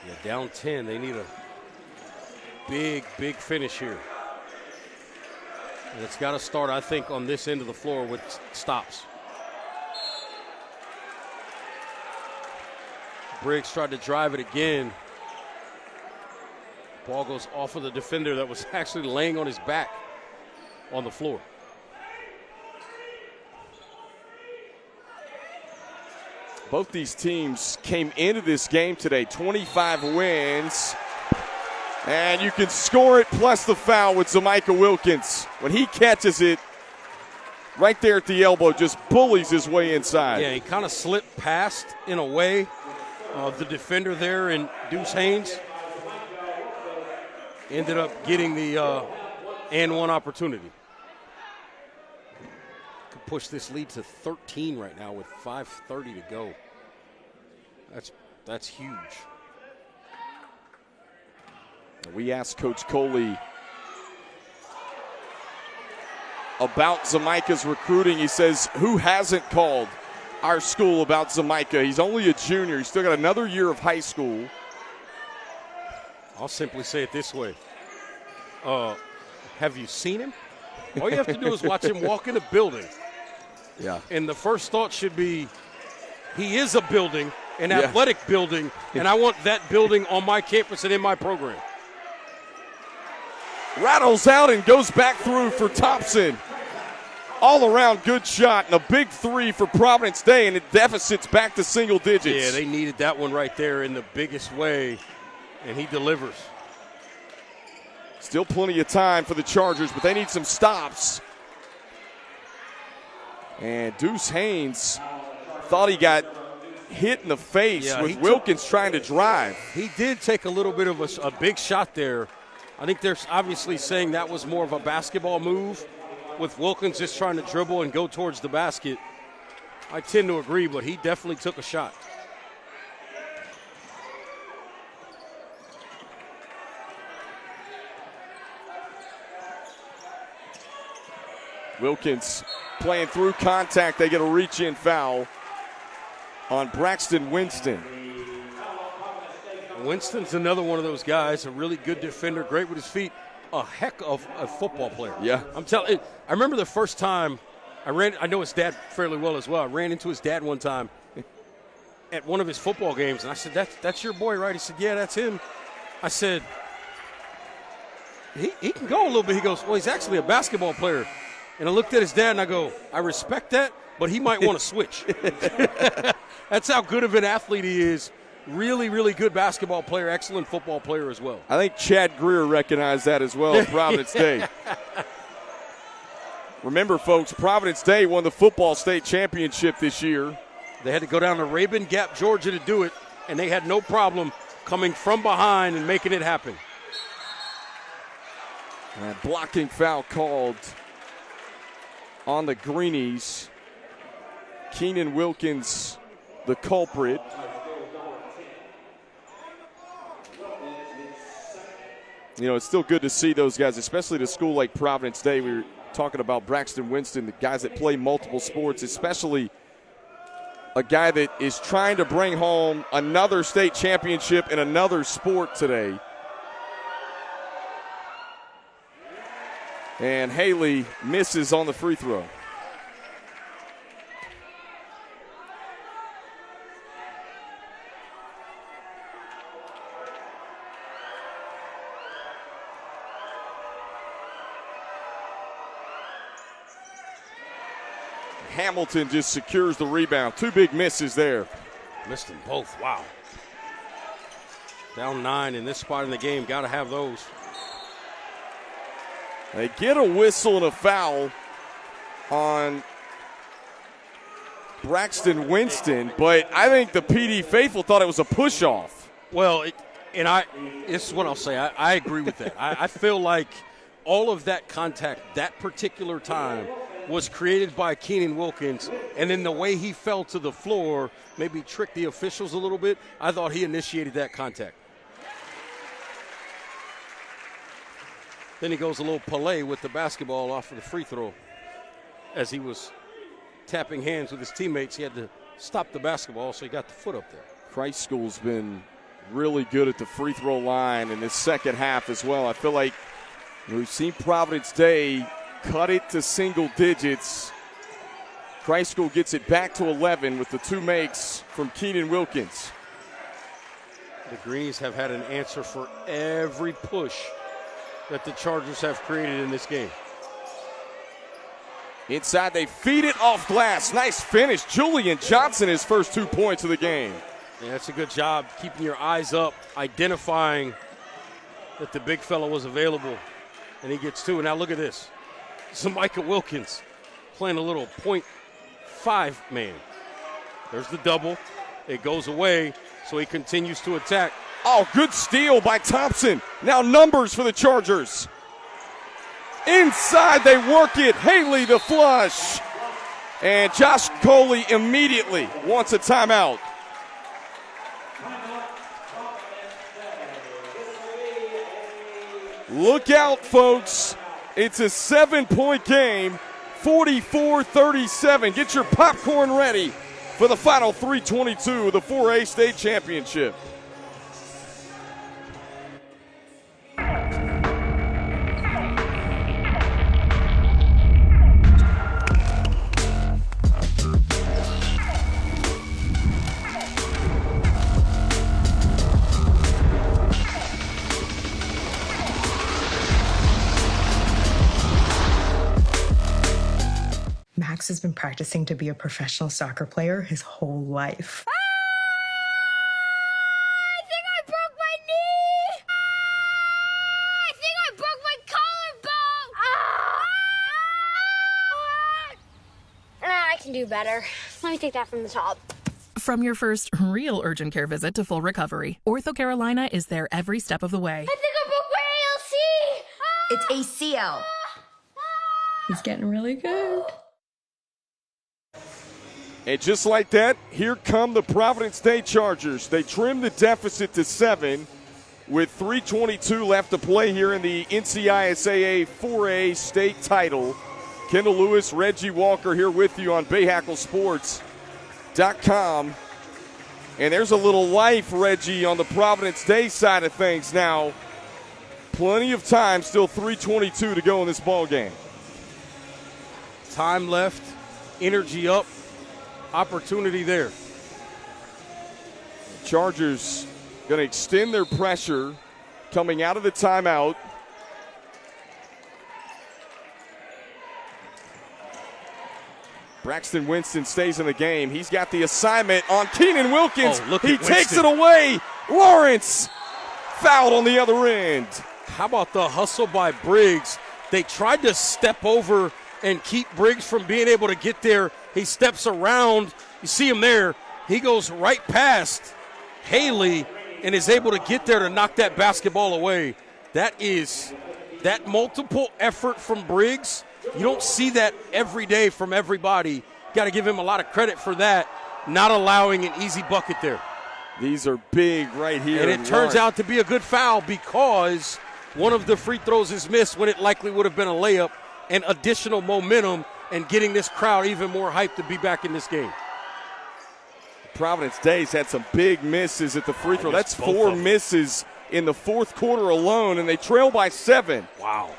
Yeah, down 10. They need a big finish here. And it's got to start, I think, on this end of the floor with stops. Briggs tried to drive it again. Ball goes off of the defender that was actually laying on his back on the floor. Both these teams came into this game today, 25 wins. And you can score it plus the foul with Zamika Wilkins. When he catches it right there at the elbow, just bullies his way inside. Yeah, he kind of slipped past, in a way, the defender there and Deuce Haynes. Ended up getting the and one opportunity. Could push this lead to 13 right now with 5:30 to go. That's huge. We asked Coach Coley about Zamika's recruiting. He says, who hasn't called our school about Zamika? He's only a junior. He's still got another year of high school. I'll simply say it this way. Have you seen him? All you have to do is watch him walk in a building. Yeah. And the first thought should be, he is a building, an athletic building, and I want that building on my campus and in my program. Rattles out and goes back through for Thompson. All around good shot and a big three for Providence Day, and it deficits back to single digits. Yeah, they needed that one right there in the biggest way, and he delivers. Still plenty of time for the Chargers, but they need some stops. And Deuce Haynes thought he got hit in the face with Wilkins trying to drive. He did take a little bit of a big shot there. I think they're obviously saying that was more of a basketball move with Wilkins just trying to dribble and go towards the basket. I tend to agree, but he definitely took a shot. Wilkins playing through contact. They get a reach-in foul on Braxton Winston. Winston's another one of those guys, a really good defender, great with his feet, a heck of a football player. Yeah. I'm telling you, I remember the first time I know his dad fairly well as well. I ran into his dad one time at one of his football games, and I said, that's your boy, right? He said, yeah, that's him. I said, he can go a little bit. He goes, well, he's actually a basketball player. And I looked at his dad, and I go, I respect that, but he might want to switch. That's how good of an athlete he is. Really, really good basketball player, excellent football player as well. I think Chad Greer recognized that as well at Providence Day. Remember, folks, Providence Day won the football state championship this year. They had to go down to Rabun Gap, Georgia to do it, and they had no problem coming from behind and making it happen. And blocking foul called on the Greenies. Keenan Wilkins, the culprit. You know, it's still good to see those guys, especially at a school like Providence Day. We were talking about Braxton Winston, the guys that play multiple sports, especially a guy that is trying to bring home another state championship in another sport today. And Haley misses on the free throw. Hamilton just secures the rebound. Two big misses there. Missed them both. Wow. Down 9 in this spot in the game. Got to have those. They get a whistle and a foul on Braxton Winston, but I think the PD faithful thought it was a push-off. Well, this is what I'll say. I agree with that. I feel like all of that contact that particular time was created by Keenan Wilkins, and then the way he fell to the floor maybe tricked the officials a little bit. I thought he initiated that contact. Then he goes a little Pelé with the basketball off of the free throw. As he was tapping hands with his teammates, he had to stop the basketball, so he got the foot up there. Christ School's been really good at the free throw line in this second half as well. I feel like we've seen Providence Day cut it to single digits. Christ School gets it back to 11 with the two makes from Keenan Wilkins. The Greens have had an answer for every push that the Chargers have created in this game. Inside, they feed it off glass. Nice finish. Julian Johnson, his first 2 points of the game. Yeah, that's a good job keeping your eyes up, identifying that the big fella was available, and he gets 2. And now look at this. Micah Wilkins playing a little 0.5 man. There's the double. It goes away, so he continues to attack. Oh, good steal by Thompson. Now numbers for the Chargers. Inside, they work it. Haley the flush. And Josh Coley immediately wants a timeout. Look out, folks. It's a 7-point game, 44-37. Get your popcorn ready for the final 3:22 of the 4A state championship. Max has been practicing to be a professional soccer player his whole life. I think I broke my knee! I think I broke my collarbone! I can do better. Let me take that from the top. From your first real urgent care visit to full recovery, Ortho Carolina is there every step of the way. I think I broke my ALC! It's ACL. He's getting really good. And just like that, here come the Providence Day Chargers. They trim the deficit to 7 with 3:22 left to play here in the NCISAA 4A state title. Kendall Lewis, Reggie Walker here with you on BayHackleSports.com. And there's a little life, Reggie, on the Providence Day side of things now. Plenty of time, still 3:22 to go in this ball game. Time left, energy up, opportunity there. Chargers going to extend their pressure coming out of the timeout. Braxton Winston stays in the game. He's got the assignment on Keenan Wilkins. Oh, he takes it away. Lawrence fouled on the other end. How about the hustle by Briggs? They tried to step over and keep Briggs from being able to get there. He steps around. You see him there. He goes right past Haley and is able to get there to knock that basketball away. That multiple effort from Briggs. You don't see that every day from everybody. Got to give him a lot of credit for that, not allowing an easy bucket there. These are big right here. And it turns out to be a good foul because one of the free throws is missed when it likely would have been a layup, and additional momentum and getting this crowd even more hyped to be back in this game. Providence Day's had some big misses at the free throw. That's 4 misses in the fourth quarter alone, and they trail by 7. Wow.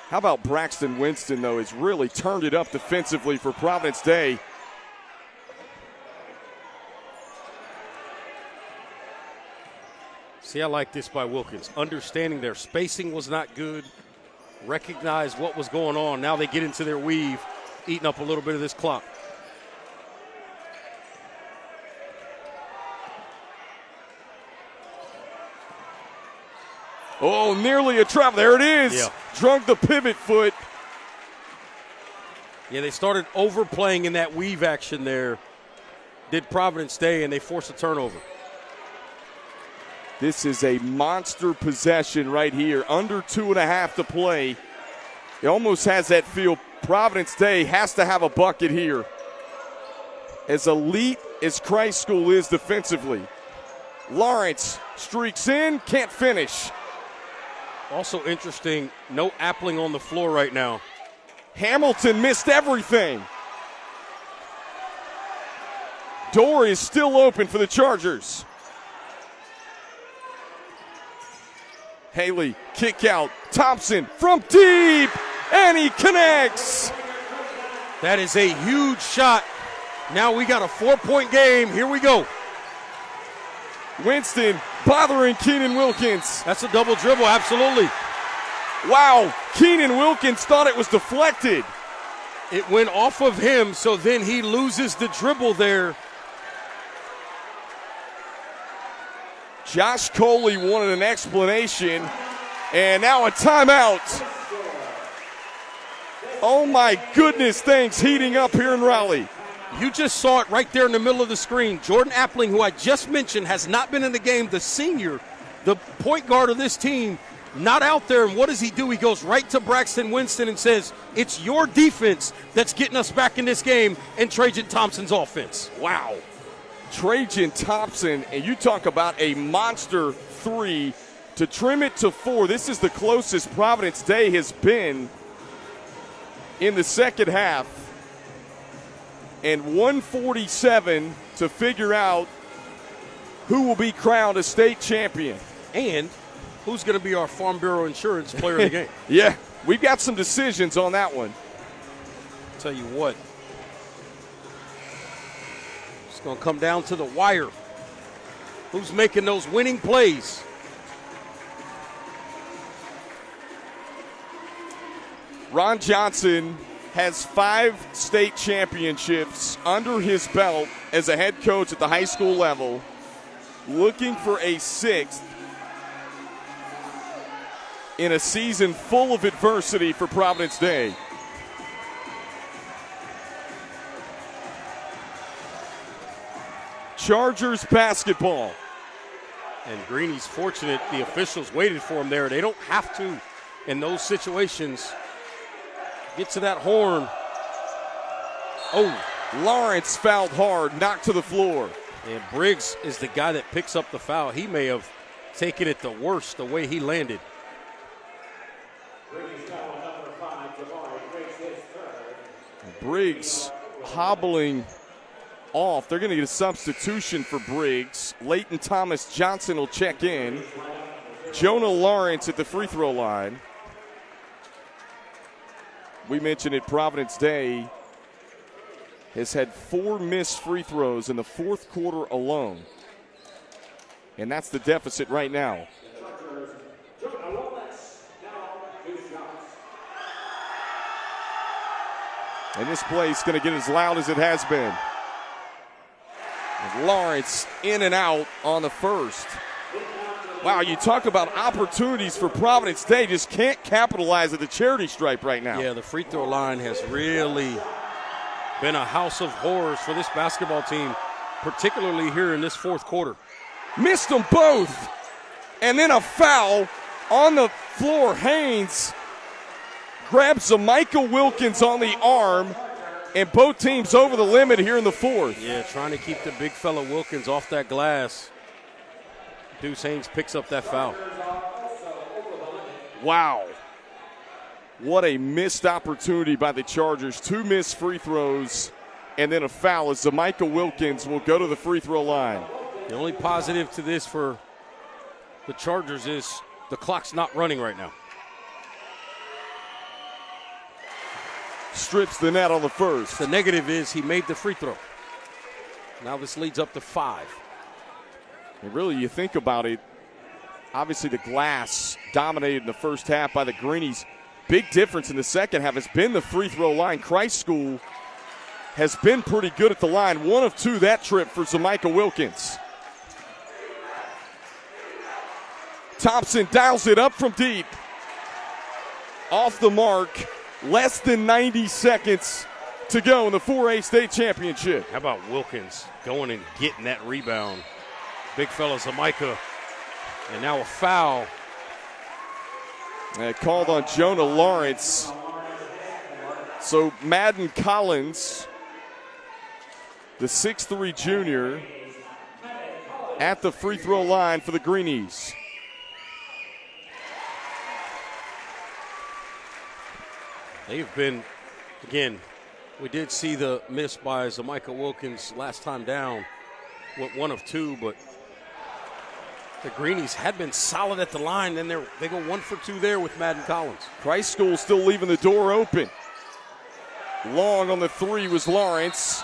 How about Braxton Winston, though, has really turned it up defensively for Providence Day. See, I like this by Wilkins. Understanding their spacing was not good, recognize what was going on. Now they get into their weave, eating up a little bit of this clock. Oh, nearly a travel. There it is. Yeah. Drunk the pivot foot. Yeah, they started overplaying in that weave action there. Did Providence Day, and they forced a turnover. This is a monster possession right here. Under 2.5 to play. It almost has that feel. Providence Day has to have a bucket here. As elite as Christ School is defensively. Lawrence streaks in, can't finish. Also interesting, no Appling on the floor right now. Hamilton missed everything. Door is still open for the Chargers. Haley, kick out. Thompson from deep, and he connects. That is a huge shot. Now we got a 4-point game. Here we go. Winston bothering Keenan Wilkins. That's a double dribble, absolutely. Wow, Keenan Wilkins thought it was deflected. It went off of him, so then he loses the dribble there. Josh Coley wanted an explanation, and now a timeout. Oh my goodness, things heating up here in Raleigh. You just saw it right there in the middle of the screen. Jordan Appling, who I just mentioned, has not been in the game. The senior, the point guard of this team, not out there. And what does he do? He goes right to Braxton Winston and says, it's your defense that's getting us back in this game, and Trajan Thompson's offense. Wow. Trajan Thompson, and you talk about a monster 3 to trim it to 4. This is the closest Providence Day has been in the second half. And 147 to figure out who will be crowned a state champion. And who's going to be our Farm Bureau Insurance player of the game. Yeah, we've got some decisions on that one. Tell you what. It's going to come down to the wire. Who's making those winning plays? Ron Johnson has 5 state championships under his belt as a head coach at the high school level, looking for a 6th in a season full of adversity for Providence Day. Chargers basketball. And Greeny's fortunate the officials waited for him there. They don't have to in those situations. Get to that horn. Oh, Lawrence fouled hard, knocked to the floor. And Briggs is the guy that picks up the foul. He may have taken it the worst the way he landed. Briggs hobbling off. They're going to get a substitution for Briggs. Leighton Thomas Johnson will check in. Jonah Lawrence at the free throw line. We mentioned it, Providence Day has had 4 missed free throws in the fourth quarter alone. And that's the deficit right now. And this play is going to get as loud as it has been. And Lawrence in and out on the first. Wow, you talk about opportunities for Providence. They just can't capitalize at the charity stripe right now. Yeah, the free throw line has really been a house of horrors for this basketball team, particularly here in this fourth quarter. Missed them both. And then a foul on the floor. Haynes grabs Michael Wilkins on the arm, and both teams over the limit here in the fourth. Yeah, trying to keep the big fella Wilkins off that glass. Deuce Haynes picks up that foul. Wow. What a missed opportunity by the Chargers. 2 missed free throws and then a foul as Michael Wilkins will go to the free throw line. The only positive to this for the Chargers is the clock's not running right now. Strips the net on the first. The negative is he made the free throw. Now this leads up to 5. And really, you think about it, obviously the glass dominated in the first half by the Greenies. Big difference in the second half has been the free throw line. Christ School has been pretty good at the line. 1 of 2 that trip for Zamichael Wilkins. Thompson dials it up from deep. Off the mark. Less than 90 seconds to go in the 4A state championship. How about Wilkins going and getting that rebound? Big fella Zamichael. And now a foul. Called on Jonah Lawrence. So Madden Collins, the 6'3 junior, at the free throw line for the Greenies. They've been, again, we did see the miss by Zamichael Wilkins last time down. Went 1 of 2, but the Greenies had been solid at the line. Then they go 1 for 2 there with Madden Collins. Christ School still leaving the door open. Long on the 3 was Lawrence.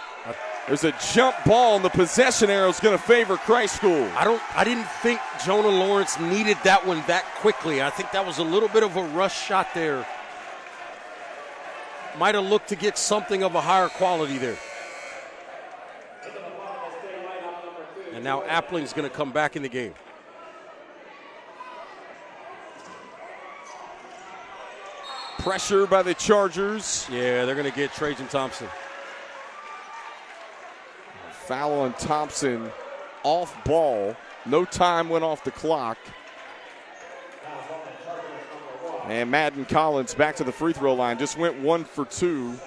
There's a jump ball, and the possession arrow is going to favor Christ School. I didn't think Jonah Lawrence needed that one that quickly. I think that was a little bit of a rush shot there. Might have looked to get something of a higher quality there. And now Appling's going to come back in the game. Pressure by the Chargers. Yeah, they're going to get Trajan Thompson. Foul on Thompson. Off ball. No time went off the clock. And Madden Collins back to the free throw line. Just went 1 for 2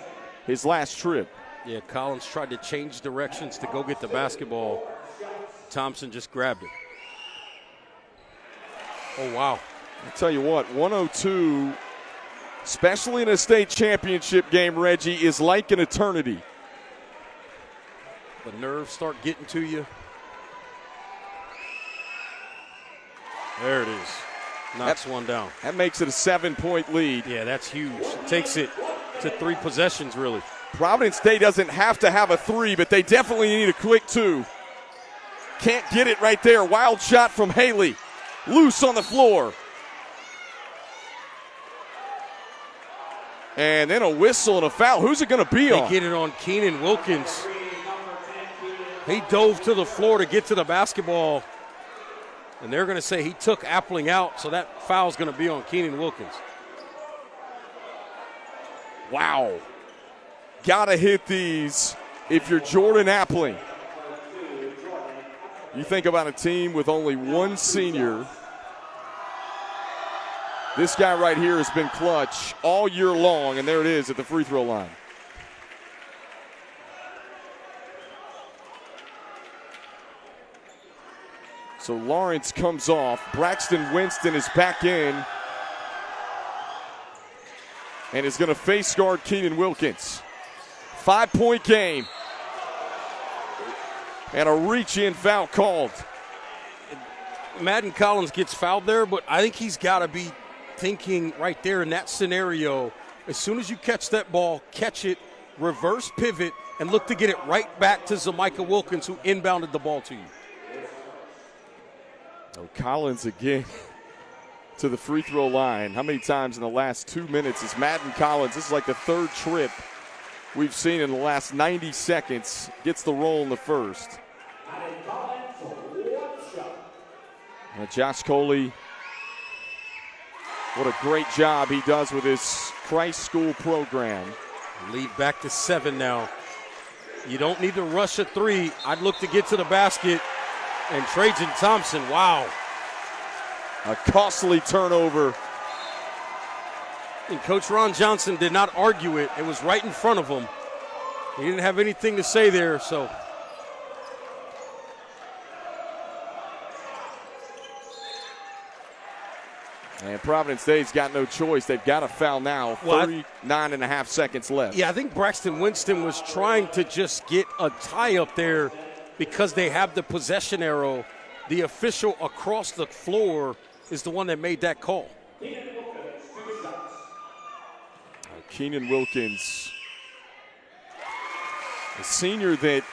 his last trip. Yeah, Collins tried to change directions to go get the basketball. Thompson just grabbed it. Oh, wow. I'll tell you what, 102, especially in a state championship game, Reggie, is like an eternity. The nerves start getting to you. There it is. Knocks one down. That makes it a 7-point lead. Yeah, that's huge. It takes it to 3 possessions, really. Providence State doesn't have to have a 3, but they definitely need a quick 2. Can't get it right there. Wild shot from Haley. Loose on the floor. And then a whistle and a foul. Who's it going to be on? They get it on Keenan Wilkins. He dove to the floor to get to the basketball. And they're going to say he took Appling out, so that foul's going to be on Keenan Wilkins. Wow. Gotta hit these if you're Jordan Appling. You think about a team with only 1 senior. This guy right here has been clutch all year long, and there it is at the free throw line. So Lawrence comes off. Braxton Winston is back in and is going to face guard Keenan Wilkins. 5-point game. And a reach-in foul called. Madden Collins gets fouled there, but I think he's got to be thinking right there in that scenario, as soon as you catch that ball, catch it, reverse pivot, and look to get it right back to Zamichael Wilkins, who inbounded the ball to you. Oh, Collins again to the free throw line. How many times in the last 2 minutes is Madden Collins? This is like the 3rd trip we've seen in the last 90 seconds. Gets the roll in the first. Josh Coley, what a great job he does with his Christ School program. Lead back to 7 now. You don't need to rush a 3. I'd look to get to the basket. And Trajan Thompson, wow. A costly turnover. And Coach Ron Johnson did not argue it. It was right in front of him. He didn't have anything to say there, so. And Providence Day's got no choice. They've got to foul now. 39.5 seconds left. Yeah, I think Braxton Winston was trying to just get a tie up there because they have the possession arrow. The official across the floor is the one that made that call. Keenan Wilkins, a senior that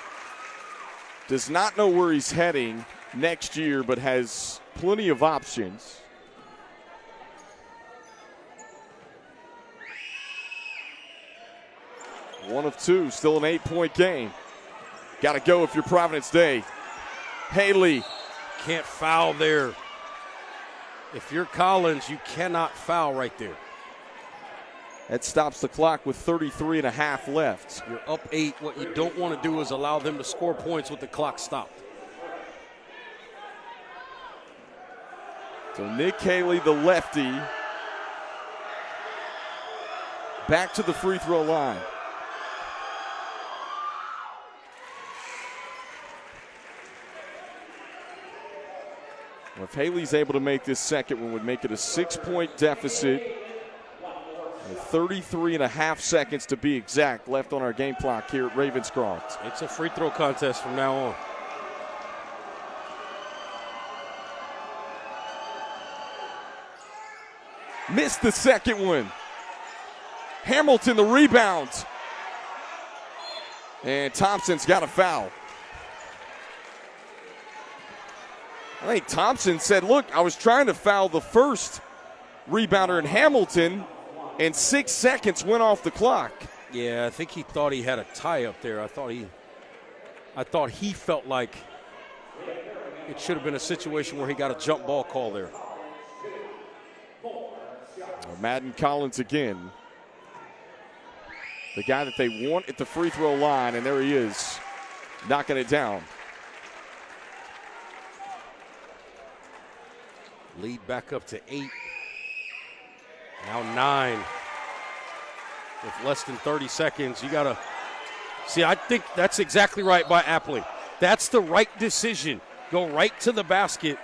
does not know where he's heading next year but has plenty of options. One of two, still an 8-point game. Got to go if you're Providence Day. Haley. Can't foul there. If you're Collins, you cannot foul right there. That stops the clock with 33.5 left. You're up 8. What you don't want to do is allow them to score points with the clock stopped. So Nick Haley, the lefty, back to the free throw line. Well, if Haley's able to make this second one, would make it a 6-point deficit. 33.5 seconds to be exact left on our game clock here at Ravenscroft. It's a free throw contest from now on. Missed the second one. Hamilton the rebound. And Thompson's got a foul. I think Thompson said, look, I was trying to foul the first rebounder in Hamilton, and 6 seconds went off the clock. Yeah, I think he thought he had a tie up there. I thought he felt like it should have been a situation where he got a jump ball call there. Madden Collins again. The guy that they want at the free throw line, and there he is, knocking it down. Lead back up to 8. Now 9. With less than 30 seconds, you got to see. I think that's exactly right by Apley. That's the right decision. Go right to the basket.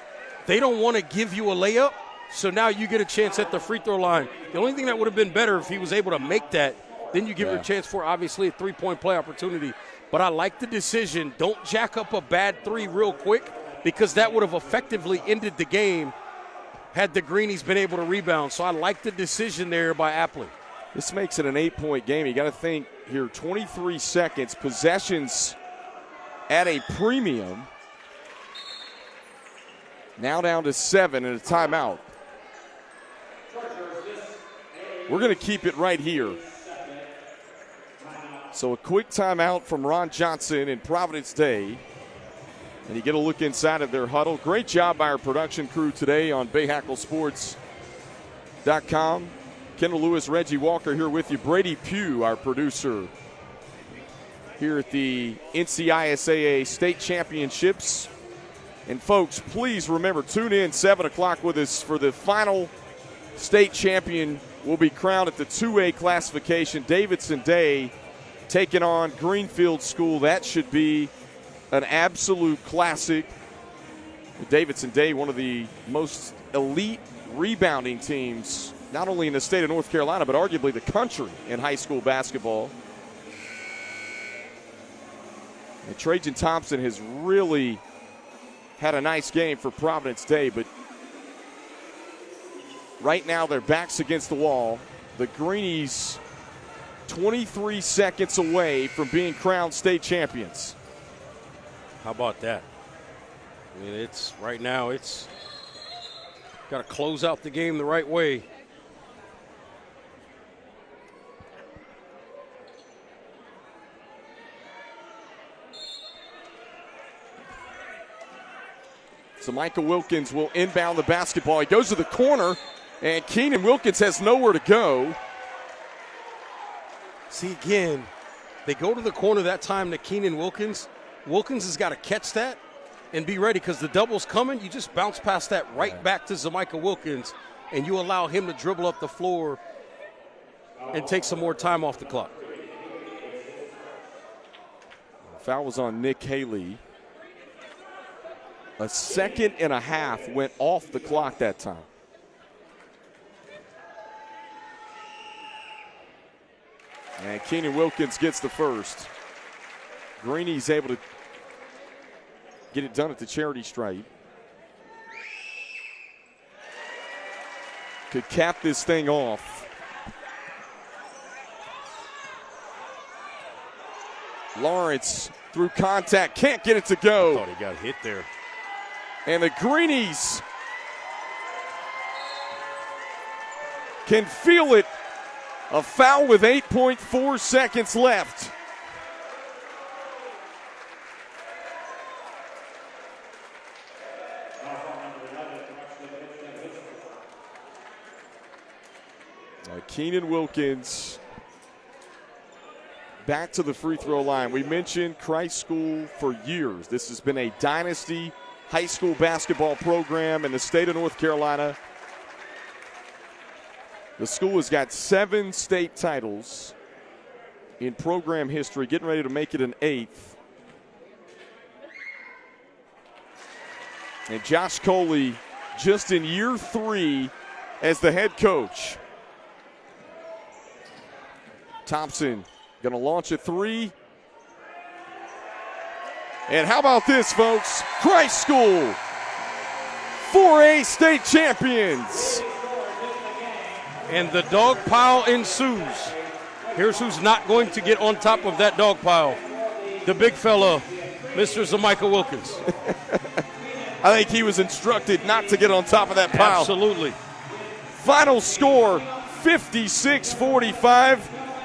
They don't want to give you a layup, so now you get a chance at the free throw line. The only thing that would have been better if he was able to make that, then you give him a chance for obviously a 3-point play opportunity. But I like the decision. Don't jack up a bad 3 real quick, because that would have effectively ended the game had the Greenies been able to rebound. So I like the decision there by Apley. This makes it an 8-point game. You got to think here, 23 seconds, possessions at a premium. Now down to 7 and a timeout. We're going to keep it right here. So a quick timeout from Ron Johnson and Providence Day. And you get a look inside of their huddle. Great job by our production crew today on BayHackleSports.com. Kendall Lewis, Reggie Walker here with you. Brady Pugh, our producer, here at the NCISAA State Championships. And folks, please remember, tune in 7 o'clock with us for the final state champion. Will be crowned at the 2A classification. Davidson Day taking on Greenfield School. That should be an absolute classic. Davidson Day, one of the most elite rebounding teams, not only in the state of North Carolina, but arguably the country in high school basketball. And Trajan Thompson has really had a nice game for Providence Day, but right now their backs against the wall. The Greenies 23 seconds away from being crowned state champions. How about that? I mean, it's right now, it's got to close out the game the right way. So Michael Wilkins will inbound the basketball. He goes to the corner, and Keenan Wilkins has nowhere to go. See, again, they go to the corner that time to Keenan Wilkins. Wilkins has got to catch that and be ready because the double's coming. You just bounce past that right back to Zamika Wilkins, and you allow him to dribble up the floor and take some more time off the clock. Foul was on Nick Haley. A second and a half went off the clock that time. And Keenan Wilkins gets the first. Greeny's able to get it done at the charity stripe. Could cap this thing off. Lawrence through contact, can't get it to go. I thought he got hit there. And the Greenies can feel it. A foul with 8.4 seconds left. Keenan Wilkins back to the free throw line. We mentioned Christ School for years. This has been a dynasty high school basketball program in the state of North Carolina. The school has got 7 state titles in program history, getting ready to make it an 8th. And Josh Coley just in year 3 as the head coach. Thompson going to launch a 3. And how about this, folks? Christ School, 4A state champions. And the dog pile ensues. Here's who's not going to get on top of that dog pile. The big fella, Mr. Zamika Wilkins. I think he was instructed not to get on top of that pile. Absolutely. Final score, 56-45.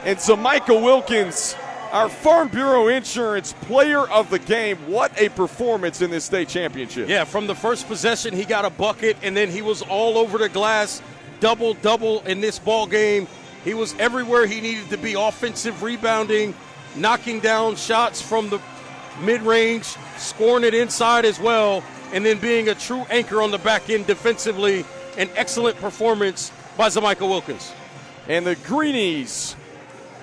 And Zamika Wilkins, our Farm Bureau Insurance Player of the Game. What a performance in this state championship. Yeah, from the first possession, he got a bucket, and then he was all over the glass. Double-double in this ball game. He was everywhere he needed to be. Offensive rebounding, knocking down shots from the mid-range, scoring it inside as well, and then being a true anchor on the back end defensively. An excellent performance by Zamika Wilkins. And the Greenies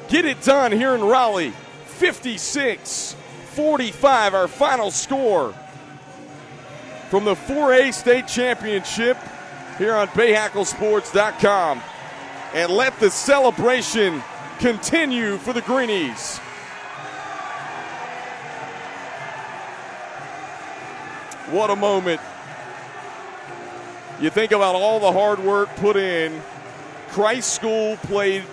get it done here in Raleigh. 56-45, our final score from the 4A state championship here on BayHackleSports.com. And let the celebration continue for the Greenies. What a moment. You think about all the hard work put in. Christ School played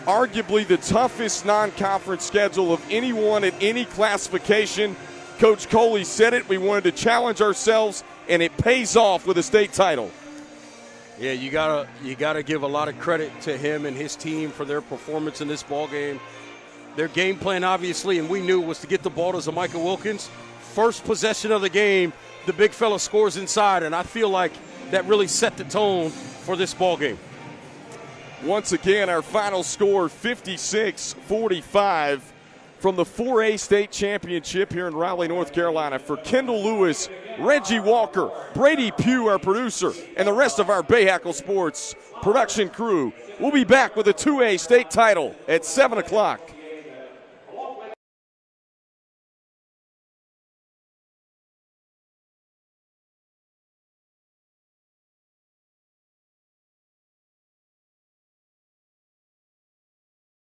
arguably the toughest non-conference schedule of anyone at any classification. Coach Coley said it. We wanted to challenge ourselves, and it pays off with a state title. Yeah, you gotta give a lot of credit to him and his team for their performance in this ball game. Their game plan, obviously, and we knew, was to get the ball to Zamika Wilkins. First possession of the game, the big fella scores inside, and I feel like that really set the tone for this ball game. Once again, our final score, 56-45 from the 4A state championship here in Raleigh, North Carolina. For Kendall Lewis, Reggie Walker, Brady Pugh, our producer, and the rest of our Bayhackle Sports production crew, we'll be back with a 2A state title at 7 o'clock.